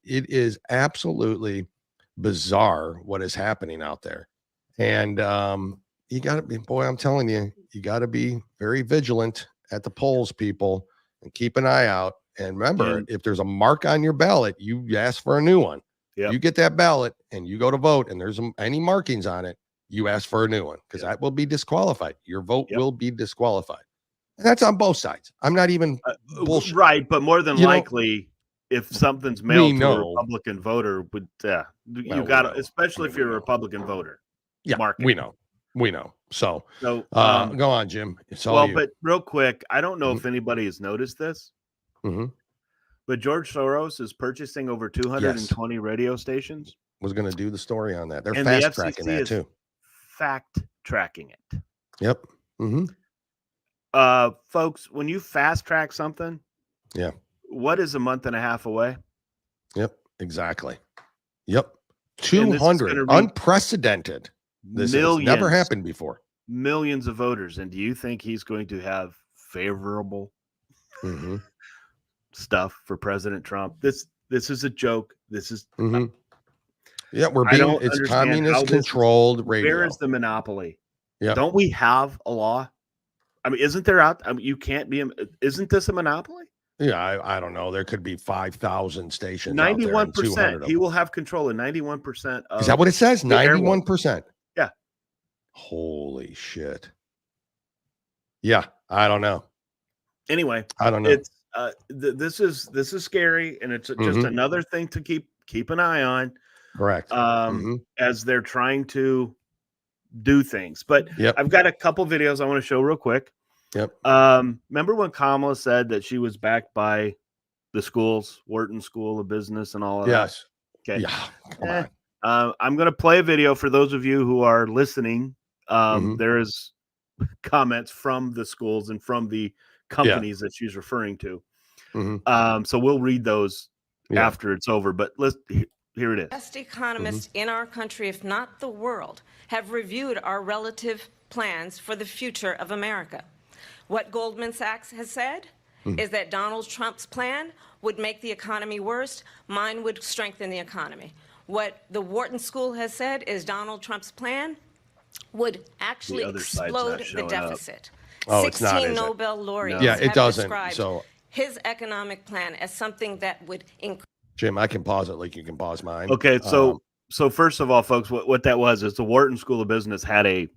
is absolutely bizarre what is happening out there. And you got to be, boy, I'm telling you, you got to be very vigilant at the polls, people, and keep an eye out. And remember, if there's a mark on your ballot, you ask for a new one. Yep. You get that ballot and you go to vote and there's any markings on it, you ask for a new one because that will be disqualified. Your vote will be disqualified. And that's on both sides. I'm not even bullshit. Right, but more than likely, if something's mailed to a Republican voter, you got to, especially if you're a Republican voter. Yeah, mark it. We know. So go on, Jim. But real quick, I don't know if anybody has noticed this, but George Soros is purchasing over 220 radio stations. Was going to do the story on that. They're and fast the tracking FCC that too. Fact tracking it. Yep. Folks, when you fast track something, what is a month and a half away? Yep, exactly. Yep. 200 unprecedented. This has never happened before. Millions of voters. And do you think he's going to have favorable stuff for President Trump? This is a joke. This is it's communist controlled radio. Where is the monopoly? Yeah. Don't we have a law? I mean, isn't there you can't be, isn't this a monopoly? Yeah, I don't know. There could be 5,000 stations. 91%. He will have control of 91% of. Is that what it says? 91%. Yeah. Holy shit. Yeah, I don't know. Anyway, I don't know. It's this is scary, and it's just another thing to keep an eye on. Correct. As they're trying to do things. But I've got a couple videos I want to show real quick. Yep. Remember when Kamala said that she was backed by the schools, Wharton School of Business and all of Yes. that? Okay. Yeah. Come on. I'm going to play a video for those of you who are listening. There is comments from the schools and from the companies that she's referring to. So we'll read those after it's over, but here it is. Best economists in our country, if not the world, have reviewed our relative plans for the future of America. What Goldman Sachs has said is that Donald Trump's plan would make the economy worse. Mine would strengthen the economy. What the Wharton School has said is Donald Trump's plan would actually explode the deficit. Oh, it's not, 16 is it? Nobel laureates Yeah, it have doesn't. described So, his economic plan as something that would increase. Jim, I can pause it like you can pause mine. Okay, so first of all, folks, what that was is the Wharton School of Business had a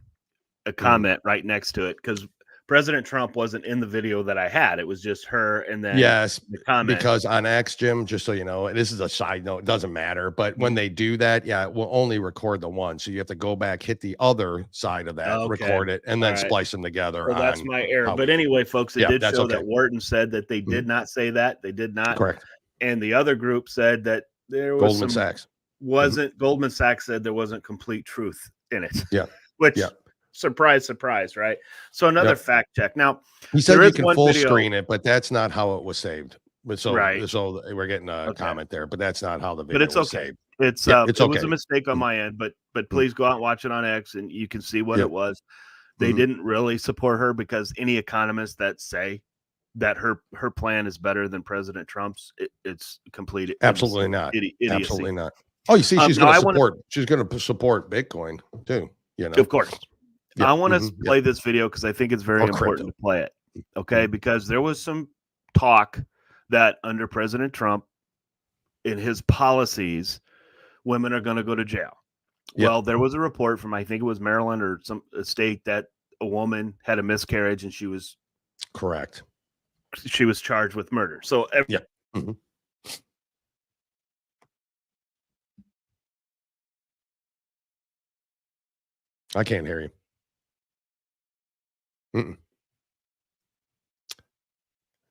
comment right next to it because President Trump wasn't in the video that I had. It was just her and then the comment. Because on X, Jim, just so you know, and this is a side note, it doesn't matter. But when they do that, it will only record the one. So you have to go back, hit the other side of that, record it, and then splice them together. Well, that's my error. But anyway, folks, it did show that Wharton said that they did not say that. They did not. Correct. And the other group said that there was Goldman Sachs. Goldman Sachs said there wasn't complete truth in it. Yeah. Which surprise, surprise, right? So another fact check. Now he said you can full screen it, but that's not how it was saved. But so we're getting a comment there, but that's not how the video was saved. It's it was a mistake on my end, but please go out and watch it on X and you can see what it was. They didn't really support her because any economists that say that her plan is better than President Trump's, it's complete. Absolutely not. Idiocy. Absolutely not. Oh, you see, she's going to support. She's going to support Bitcoin too. You know, of course. I want to play this video because I think it's very important to play it. Okay, because there was some talk that under President Trump, in his policies, women are going to go to jail. Well, there was a report from I think it was Maryland or some state that a woman had a miscarriage and she was correct. She was charged with murder. So I can't hear you.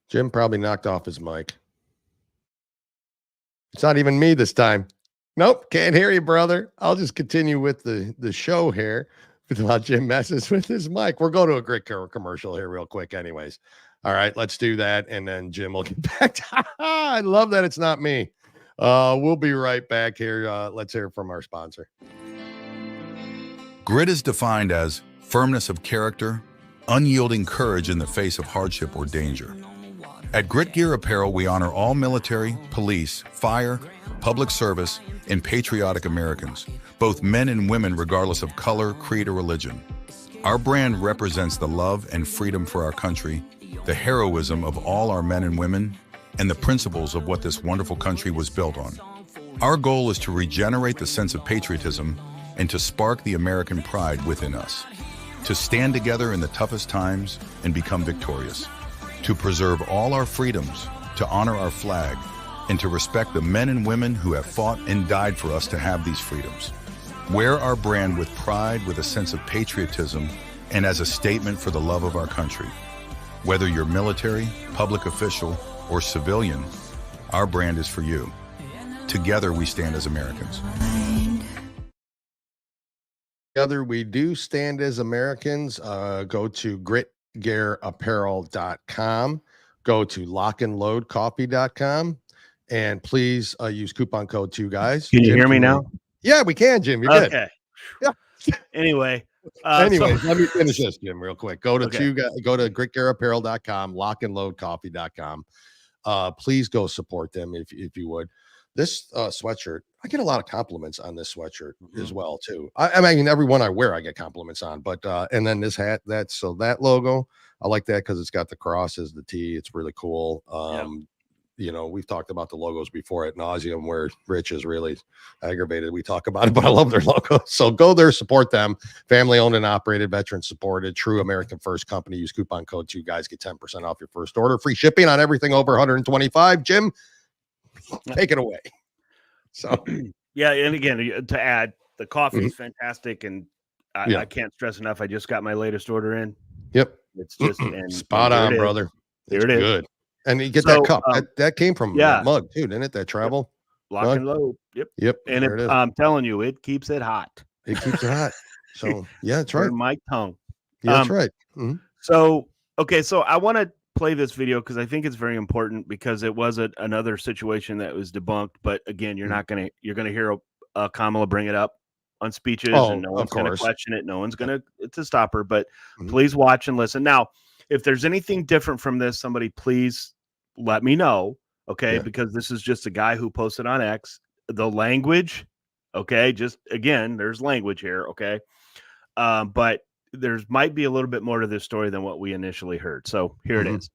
Jim probably knocked off his mic. It's not even me this time. Nope, can't hear you, brother. I'll just continue with the show here while Jim messes with his mic. We're going to a great commercial here real quick anyways. All right, let's do that, and then Jim will get back to I love that it's not me. We'll be right back here. Let's hear from our sponsor. Grit is defined as firmness of character, unyielding courage in the face of hardship or danger. At Grit Gear Apparel, we honor all military, police, fire, public service, and patriotic Americans, both men and women regardless of color, creed, or religion. Our brand represents the love and freedom for our country, the heroism of all our men and women, and the principles of what this wonderful country was built on. Our goal is to regenerate the sense of patriotism and to spark the American pride within us, to stand together in the toughest times and become victorious, to preserve all our freedoms, to honor our flag, and to respect the men and women who have fought and died for us to have these freedoms. Wear our brand with pride, with a sense of patriotism, and as a statement for the love of our country. Whether you're military, public official, or civilian, our brand is for you. Together we stand as Americans. Together we do stand as Americans. Go to gritgearapparel.com. Go to lockandloadcoffee.com. And please use coupon code 2guys. Can you hear me now? Yeah, we can, Jim. You're good. Okay. Yeah. Anyway. Let me finish this, Jim, real quick. Go to gritgearapparel.com, lockandloadcoffee.com. Please go support them if you would. This sweatshirt, I get a lot of compliments on this sweatshirt as well, too. I mean, every one I wear, I get compliments on. But and then this hat, that logo, I like that because it's got the cross as the T. It's really cool. You know, we've talked about the logos before at nauseum where Rich is really aggravated. We talk about it, but I love their logo. So go there, support them. Family owned and operated, veteran supported, true American first company. Use coupon code 2guys, get 10% off your first order. Free shipping on everything over 125. Jim, take it away. So yeah, and again, to add, the coffee is fantastic, and I can't stress enough. I just got my latest order in. Yep. It's just spot on, brother. Here it is. Good. And you get that cup. That came from that mug too, didn't it? That travel lock and load. Yep. And I'm telling you, it keeps it hot. It keeps it hot. So yeah, that's right. My tongue. Yeah, that's right. So I want to play this video because I think it's very important because it was another situation that was debunked. But again, you're gonna hear Kamala bring it up on speeches, and no one's gonna question it. No one's gonna to stop her. But please watch and listen. Now, if there's anything different from this, somebody please let me know. Okay, because this is just a guy who posted on X. The language, okay, just again, there's language here, okay, but there might be a little bit more to this story than what we initially heard. So here it is.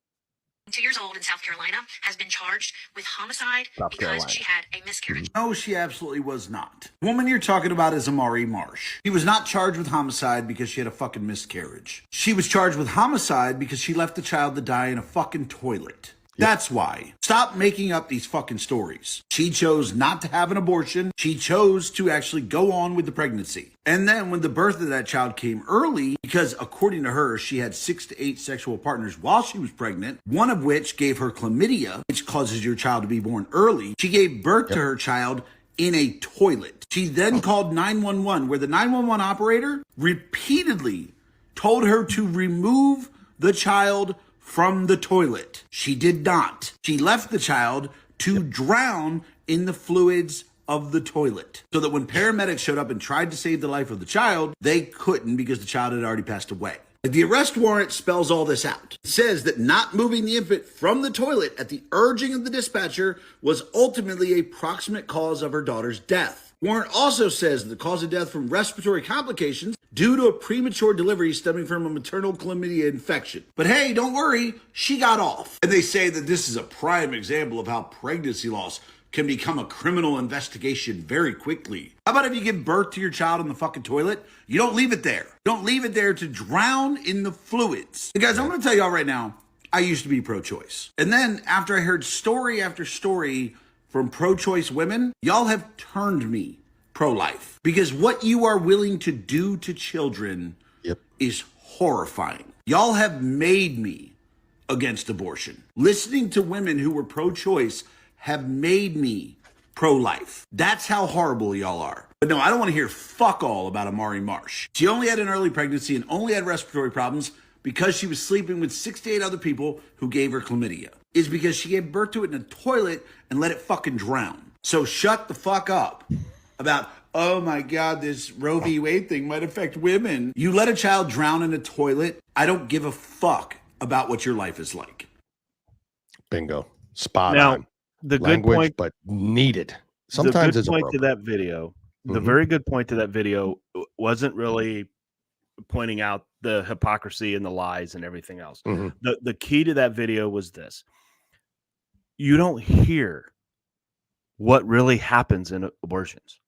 2 years old in South Carolina has been charged with homicide because she had a miscarriage. No, she absolutely was not. The woman you're talking about is Amari Marsh. She was not charged with homicide because she had a fucking miscarriage. She was charged with homicide because she left the child to die in a fucking toilet. That's why. Stop making up these fucking stories. She chose not to have an abortion. She chose to actually go on with the pregnancy. And then when the birth of that child came early, because according to her, she had 6 to 8 sexual partners while she was pregnant, one of which gave her chlamydia, which causes your child to be born early. She gave birth to her child in a toilet. She then called 911, where the 911 operator repeatedly told her to remove the child from the toilet. She did not. She left the child to drown in the fluids of the toilet, so that when paramedics showed up and tried to save the life of the child, they couldn't because the child had already passed away. The arrest warrant spells all this out. It says that not moving the infant from the toilet at the urging of the dispatcher was ultimately a proximate cause of her daughter's death. Warrant also says the cause of death from respiratory complications due to a premature delivery stemming from a maternal chlamydia infection. But hey, don't worry, she got off. And they say that this is a prime example of how pregnancy loss can become a criminal investigation very quickly. How about if you give birth to your child in the fucking toilet? You don't leave it there. Don't leave it there to drown in the fluids. And guys, I'm going to tell y'all right now, I used to be pro-choice. And then after I heard story after story from pro-choice women, y'all have turned me pro-life. Because what you are willing to do to children is horrifying. Y'all have made me against abortion. Listening to women who were pro-choice have made me pro-life. That's how horrible y'all are. But no, I don't want to hear fuck all about Amari Marsh. She only had an early pregnancy and only had respiratory problems because she was sleeping with 6 to 8 other people who gave her chlamydia. Is because she gave birth to it in a toilet and let it fucking drown. So shut the fuck up about, oh my God, this Roe v. Wade thing might affect women. You let a child drown in a toilet, I don't give a fuck about what your life is like. Bingo. Spot now, on. The Language, good point, but needed. Sometimes it's the good point to that video. The very good point to that video wasn't really pointing out the hypocrisy and the lies and everything else. The key to that video was this. You don't hear what really happens in abortions.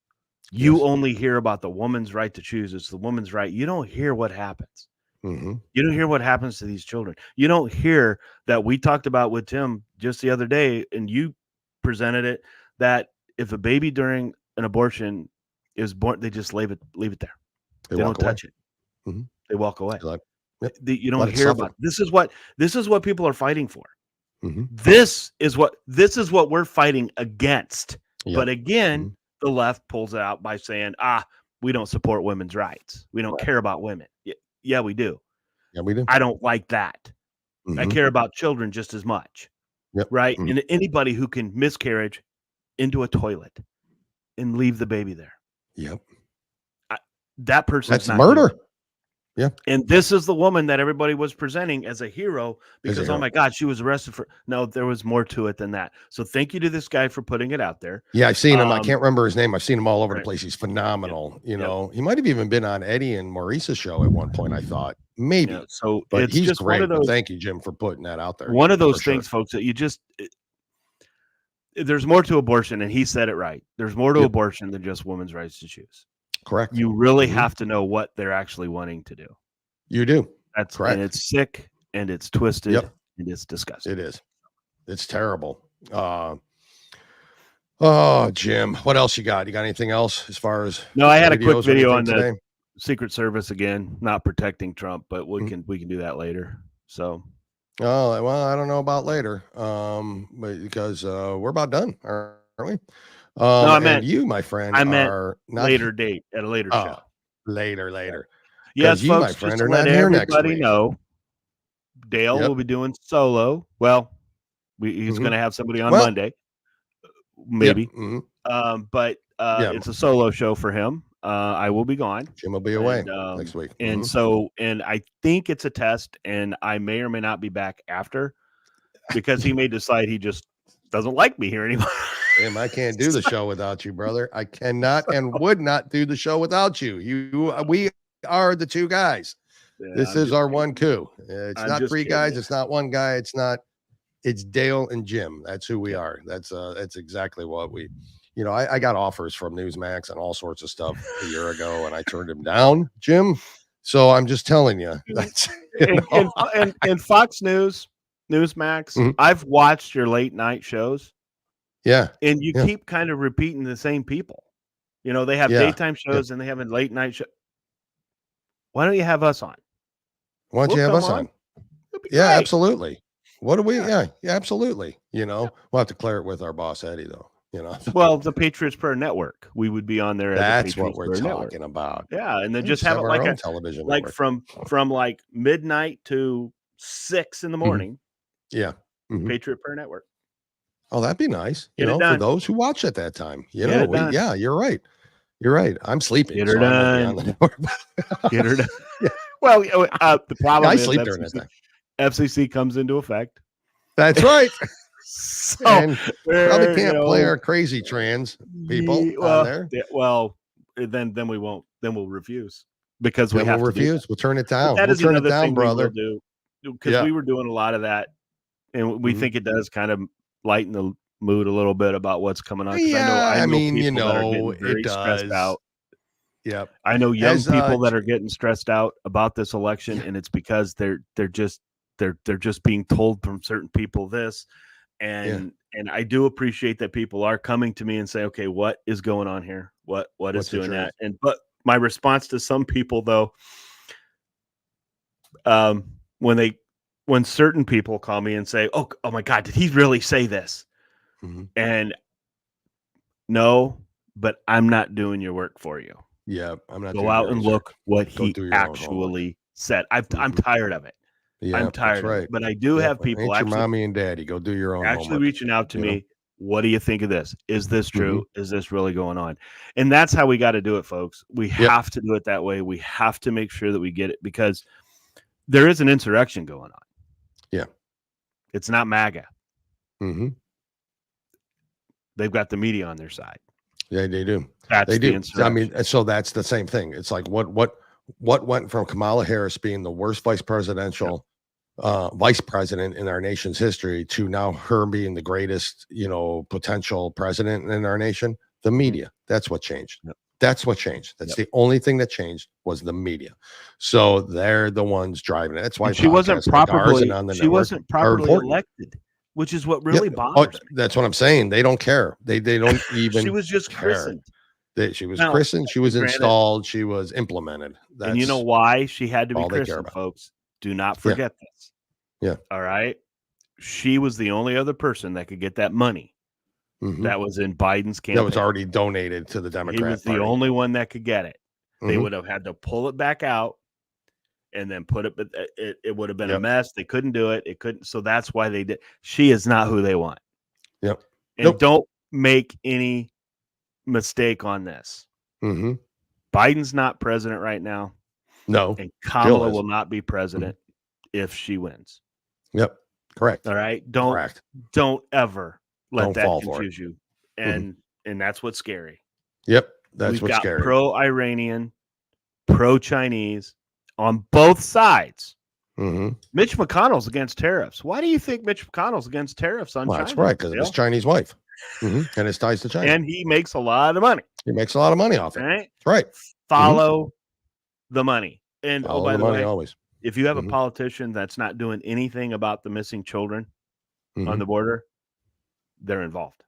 You only hear about the woman's right to choose. It's the woman's right. You don't hear what happens. You don't hear what happens to these children. You don't hear that we talked about with Tim just the other day, and you presented it, that if a baby during an abortion is born, they just leave it there. They don't touch it. They walk away. You don't hear about it. This is what people are fighting for. This is what we're fighting against. But again, the left pulls it out by saying, we don't support women's rights. We don't care about women. Yeah, we do. Yeah, we do. I don't like that. I care about children just as much. Right? And anybody who can miscarriage into a toilet and leave the baby there. That person's That's murder. Yeah. And this is the woman that everybody was presenting as a hero because, oh my God, she was arrested for. No, there was more to it than that. So thank you to this guy for putting it out there. Yeah, I've seen him. I can't remember his name. I've seen him all over the place. He's phenomenal. You know, he might have even been on Eddie and Maurice's show at one point, I thought. Maybe. So but it's he's just great. one of those, thank you, Jim, for putting that out there. One of those things, folks, that you just there's more to abortion, and he said it right. There's more to abortion than just women's rights to choose. Correct. You really have to know what they're actually wanting to do. You do. That's correct. And it's sick and it's twisted and it's disgusting. It is. It's terrible. Jim, what else you got? You got anything else as far as? No, I had a quick video on today? the Secret Service again, not protecting Trump, but we can do that later. So, oh well, I don't know about later, but because we're about done, aren't we? no, I And meant you, my friend, I meant are not later date at a later show. later. Yes, Because you, my folks, just friend, to are let not here next everybody week. know, Dale Yep. will be doing solo. Well, he's going to have somebody on Well, Monday, maybe. Yep. But Yeah. it's a solo show for him. I will be gone. Jim will be away And, next week. And so, and I think it's a test, and I may or may not be back after, because he may decide he just doesn't like me here anymore. Damn, I can't do the show without you, brother. I cannot and would not do the show without you. We are the two guys. Yeah, This is our one coup. It's I'm not just three kidding. guys. It's not one guy. It's Dale and Jim. That's who we are. That's exactly what we, I got offers from Newsmax and all sorts of stuff a year ago, and I turned him down, Jim. So I'm just telling you. That's and Fox News, Newsmax, I've watched your late night shows. Yeah. And you keep kind of repeating the same people. They have daytime shows and they have a late night show. Why don't you have us on? Why don't you have us on? Yeah, great. absolutely. What do we? Yeah, absolutely. We'll have to clear it with our boss Eddie, though. Well, the Patriots Prayer Network, we would be on there. That's what we're talking about. Yeah, and then We just should have it our like own a television like network. from like midnight to 6 in the morning. Yeah. Patriot Prayer Network. Oh, that'd be nice. Get it For done. those who watch at that time. Get it done. Yeah, you're right. You're right. I'm sleeping. Get her so I won't be on done. the network. Get her done. Well, the problem I is sleep during that time. FCC comes into effect. That's right. So And probably can't play our crazy trans people on there. Then we won't. Then we'll refuse because we Then have we'll to do refuse. that. We'll turn it But down. that We'll is turn it another down, thing we will brother. do, because we were doing a lot of that, and we think it does kind of lighten the mood a little bit about what's coming on. 'Cause I know people that are getting very it stressed does. out. Yep. I know young As, people that are getting stressed out about this election, and it's because they're just being told from certain people this, and I do appreciate that people are coming to me and say, okay, what is going on here? What is What's the doing truth? that? But my response to some people, though, when certain people call me and say, oh my God, did he really say this? And no, but I'm not doing your work for you. Yeah, I'm not. Go out and look what Go he do your own homework. actually said. I'm tired of it. Yeah, I'm tired that's of right. it. But I do have people Ain't your actually, mommy and daddy. Go do your own actually homework. reaching out to you know? me. What do you think of this? Is this true? Is this really going on? And that's how we got to do it, folks. We have to do it that way. We have to make sure that we get it, because there is an insurrection going on. Yeah. It's not MAGA. Mm-hmm. They've got the media on their side. Yeah, they do. That's They the do. insurrection. I mean, so that's the same thing. It's like what went from Kamala Harris being the worst vice president in our nation's history to now her being the greatest, potential president in our nation? The media. That's what changed. That's what changed. That's the only thing that changed was the media. So they're the ones driving it. That's why she wasn't podcasts like ours properly and on the she network wasn't are properly important. elected, which is what really Yeah. bothers me. That's what I'm saying. They don't care. They don't even. She was just care. christened. She was Now, christened. She was granted- installed. She was implemented. And you know why she had to be all they care christened, about. folks? Do not forget this. Yeah. All right. She was the only other person that could get that money that was in Biden's campaign. That was already donated to the Democrat He was Party. the only one that could get it. They Mhm. would have had to pull it back out and then put it, but it would have been a mess. They couldn't do it. It couldn't. So that's why they did. She is not who they want. Yep. And don't make any mistake on this. Mm-hmm. Biden's not president right now. No. And Kamala is. will not be president if she wins. Yep. Correct. All right. Correct. Don't ever let Don't that fall for confuse you. And that's what's scary. Yep. That's We've what's got scary. pro-Iranian, pro-Chinese on both sides. Mm-hmm. Mitch McConnell's against tariffs. Why do you think Mitch McConnell's against tariffs on Well, China? that's right, because of his Dale? Chinese wife and his ties to China. And he makes a lot of money. He makes a lot of money off it. Right? That's right. Follow the money. And Follow by the the money way, always. if you have a politician that's not doing anything about the missing children on the border, they're involved.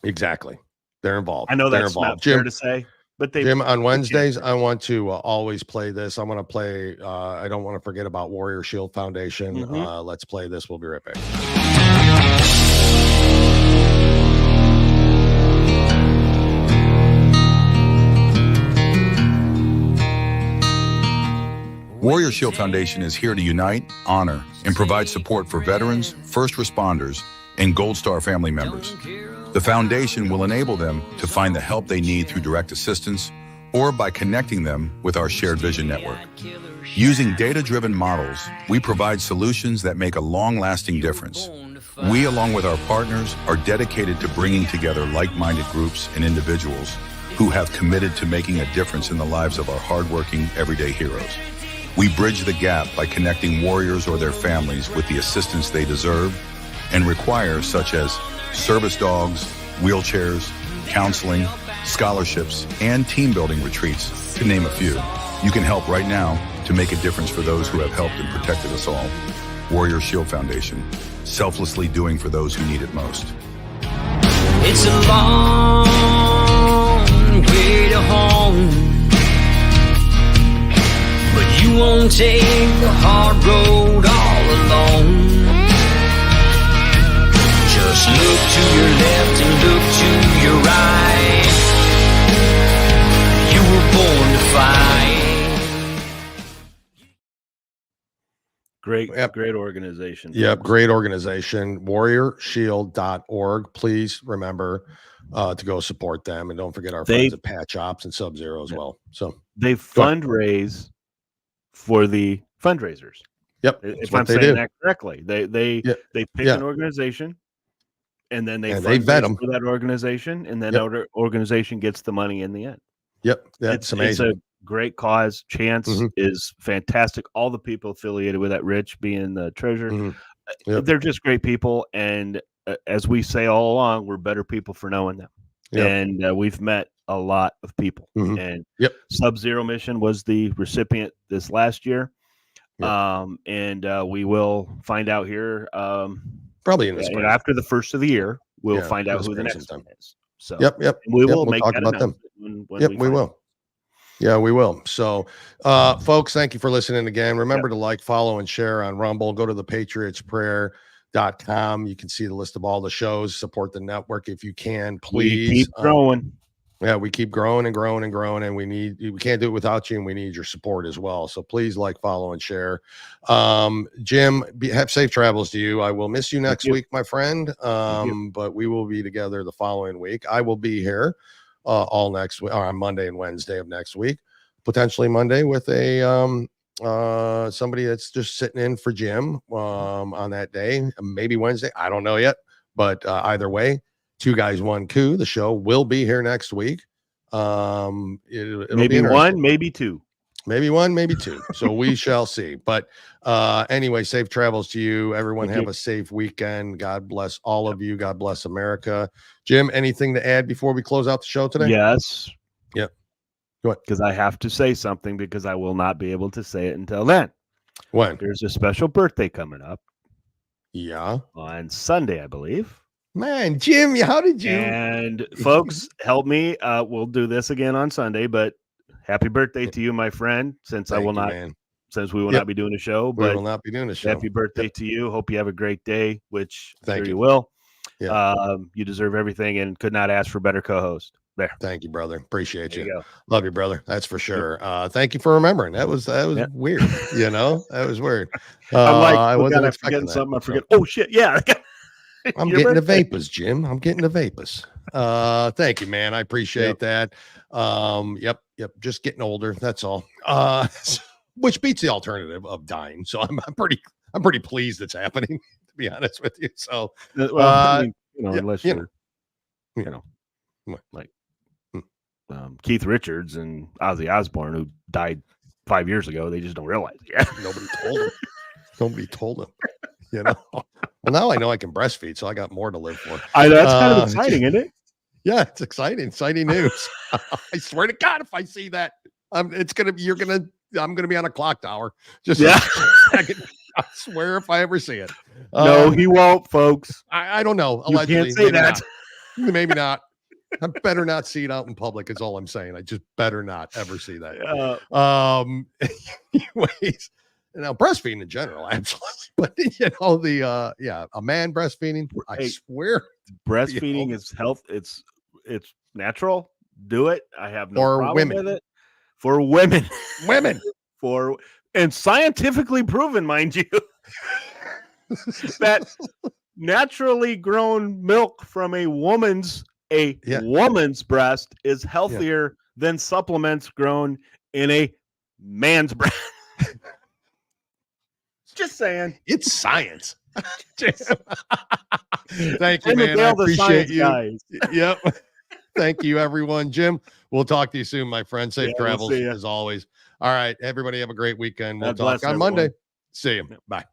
Exactly. They're involved. I know They're that's involved. not Jim, fair to say, But they, Jim, on Wednesdays, I want to always play this. I want to play. I don't want to forget about Warrior Shield Foundation. Let's play this. We'll be right back. Warrior Shield Foundation is here to unite, honor, and provide support for veterans, first responders, and Gold Star family members. The foundation will enable them to find the help they need through direct assistance or by connecting them with our shared vision network. Using data-driven models, we provide solutions that make a long-lasting difference. We, along with our partners, are dedicated to bringing together like-minded groups and individuals who have committed to making a difference in the lives of our hardworking, everyday heroes. We bridge the gap by connecting warriors or their families with the assistance they deserve and require, such as service dogs, wheelchairs, counseling, scholarships, and team building retreats, to name a few. You can help right now to make a difference for those who have helped and protected us all. Warrior Shield Foundation, selflessly doing for those who need it most. It's a long way to home, but you won't take the hard road all alone. Just look to your left and look to your right. You were born to fight. Great organization. Yep, great organization. WarriorShield.org. Please remember to go support them, and don't forget our friends at PATRIOT'S and Sub-Zero as well. So they fundraise for the fundraisers. Yep, if I'm saying that correctly, they pick an organization, and then they vet them for that organization, and then that organization gets the money in the end. Yep, that's amazing. It's a great cause. Chance is fantastic. All the people affiliated with that, Rich being the treasurer, they're just great people. And as we say all along, we're better people for knowing them. And we've met a lot of people. And Sub-Zero Mission was the recipient this last year. And we will find out here probably in the spring. After the first of the year. We'll find out who the next one is. So we will make talk that about them. When we will. Yeah, we will. So, folks, thank you for listening again. Remember to like, follow, and share on Rumble. Go to the PatriotsPrayer.com. You can see the list of all the shows. Support the network if you can, please. We keep growing. We keep growing and growing and growing, and we can't do it without you, and we need your support as well. So please like, follow, and share. Jim, have safe travels to you. I will miss you next week, my friend. But we will be together the following week. I will be here all next week, or on Monday and Wednesday of next week, potentially Monday with a somebody that's just sitting in for Jim on that day, maybe Wednesday. I don't know yet, but either way. Two Guys, One Coup. The show will be here next week. It'll maybe one, maybe two. Maybe one, maybe two. So we shall see. But anyway, safe travels to you. Everyone have a safe weekend. God bless all of you. God bless America. Jim, anything to add before we close out the show today? Yes. Yep. Go ahead. Because I have to say something because I will not be able to say it until then. When? There's a special birthday coming up. Yeah. On Sunday, I believe. Man, Jim, how did you? And folks, help me. We'll do this again on Sunday, but happy birthday to you, my friend. Since we will not be doing a show, but we will not be doing a show. Happy birthday to you. Hope you have a great day, which you will. You deserve everything and could not ask for a better co-host. There. Thank you, brother. Appreciate you. Go. Love you, brother. That's for sure. Thank you for remembering. That was weird. That was weird. I wasn't expecting something. I forget. Oh shit! Yeah. I'm getting the vapors, Jim. I'm getting the vapors. Thank you, man. I appreciate that. Yep. Just getting older. That's all. Which beats the alternative of dying. So I'm pretty pleased it's happening, to be honest with you. So, unless you're, like Keith Richards and Ozzy Osbourne, who died 5 years ago, they just don't realize. Yeah, nobody told him. Well, now I know I can breastfeed, so I got more to live for. That's kind of exciting, isn't it? Yeah, it's exciting news. I swear to God, if I see that, I'm going to be on a clock tower. Just a second. I swear if I ever see it. No, he won't, folks. I don't know. Allegedly, you can't say that. Maybe not. I better not see it out in public. Is all I'm saying. I just better not ever see that. Anyways, now breastfeeding in general, absolutely. But a man breastfeeding, I swear, breastfeeding is health. It's natural. Do it. I have no For problem women. with it. For women, and scientifically proven, mind you, that naturally grown milk from a woman's breast is healthier than supplements grown in a man's breast. Just saying. It's science. Thank you, man. I appreciate you. Guys. Yep. Thank you, everyone. Jim, we'll talk to you soon, my friend. Safe travels, as always. All right, everybody have a great weekend. We'll talk on Monday. See you. Bye.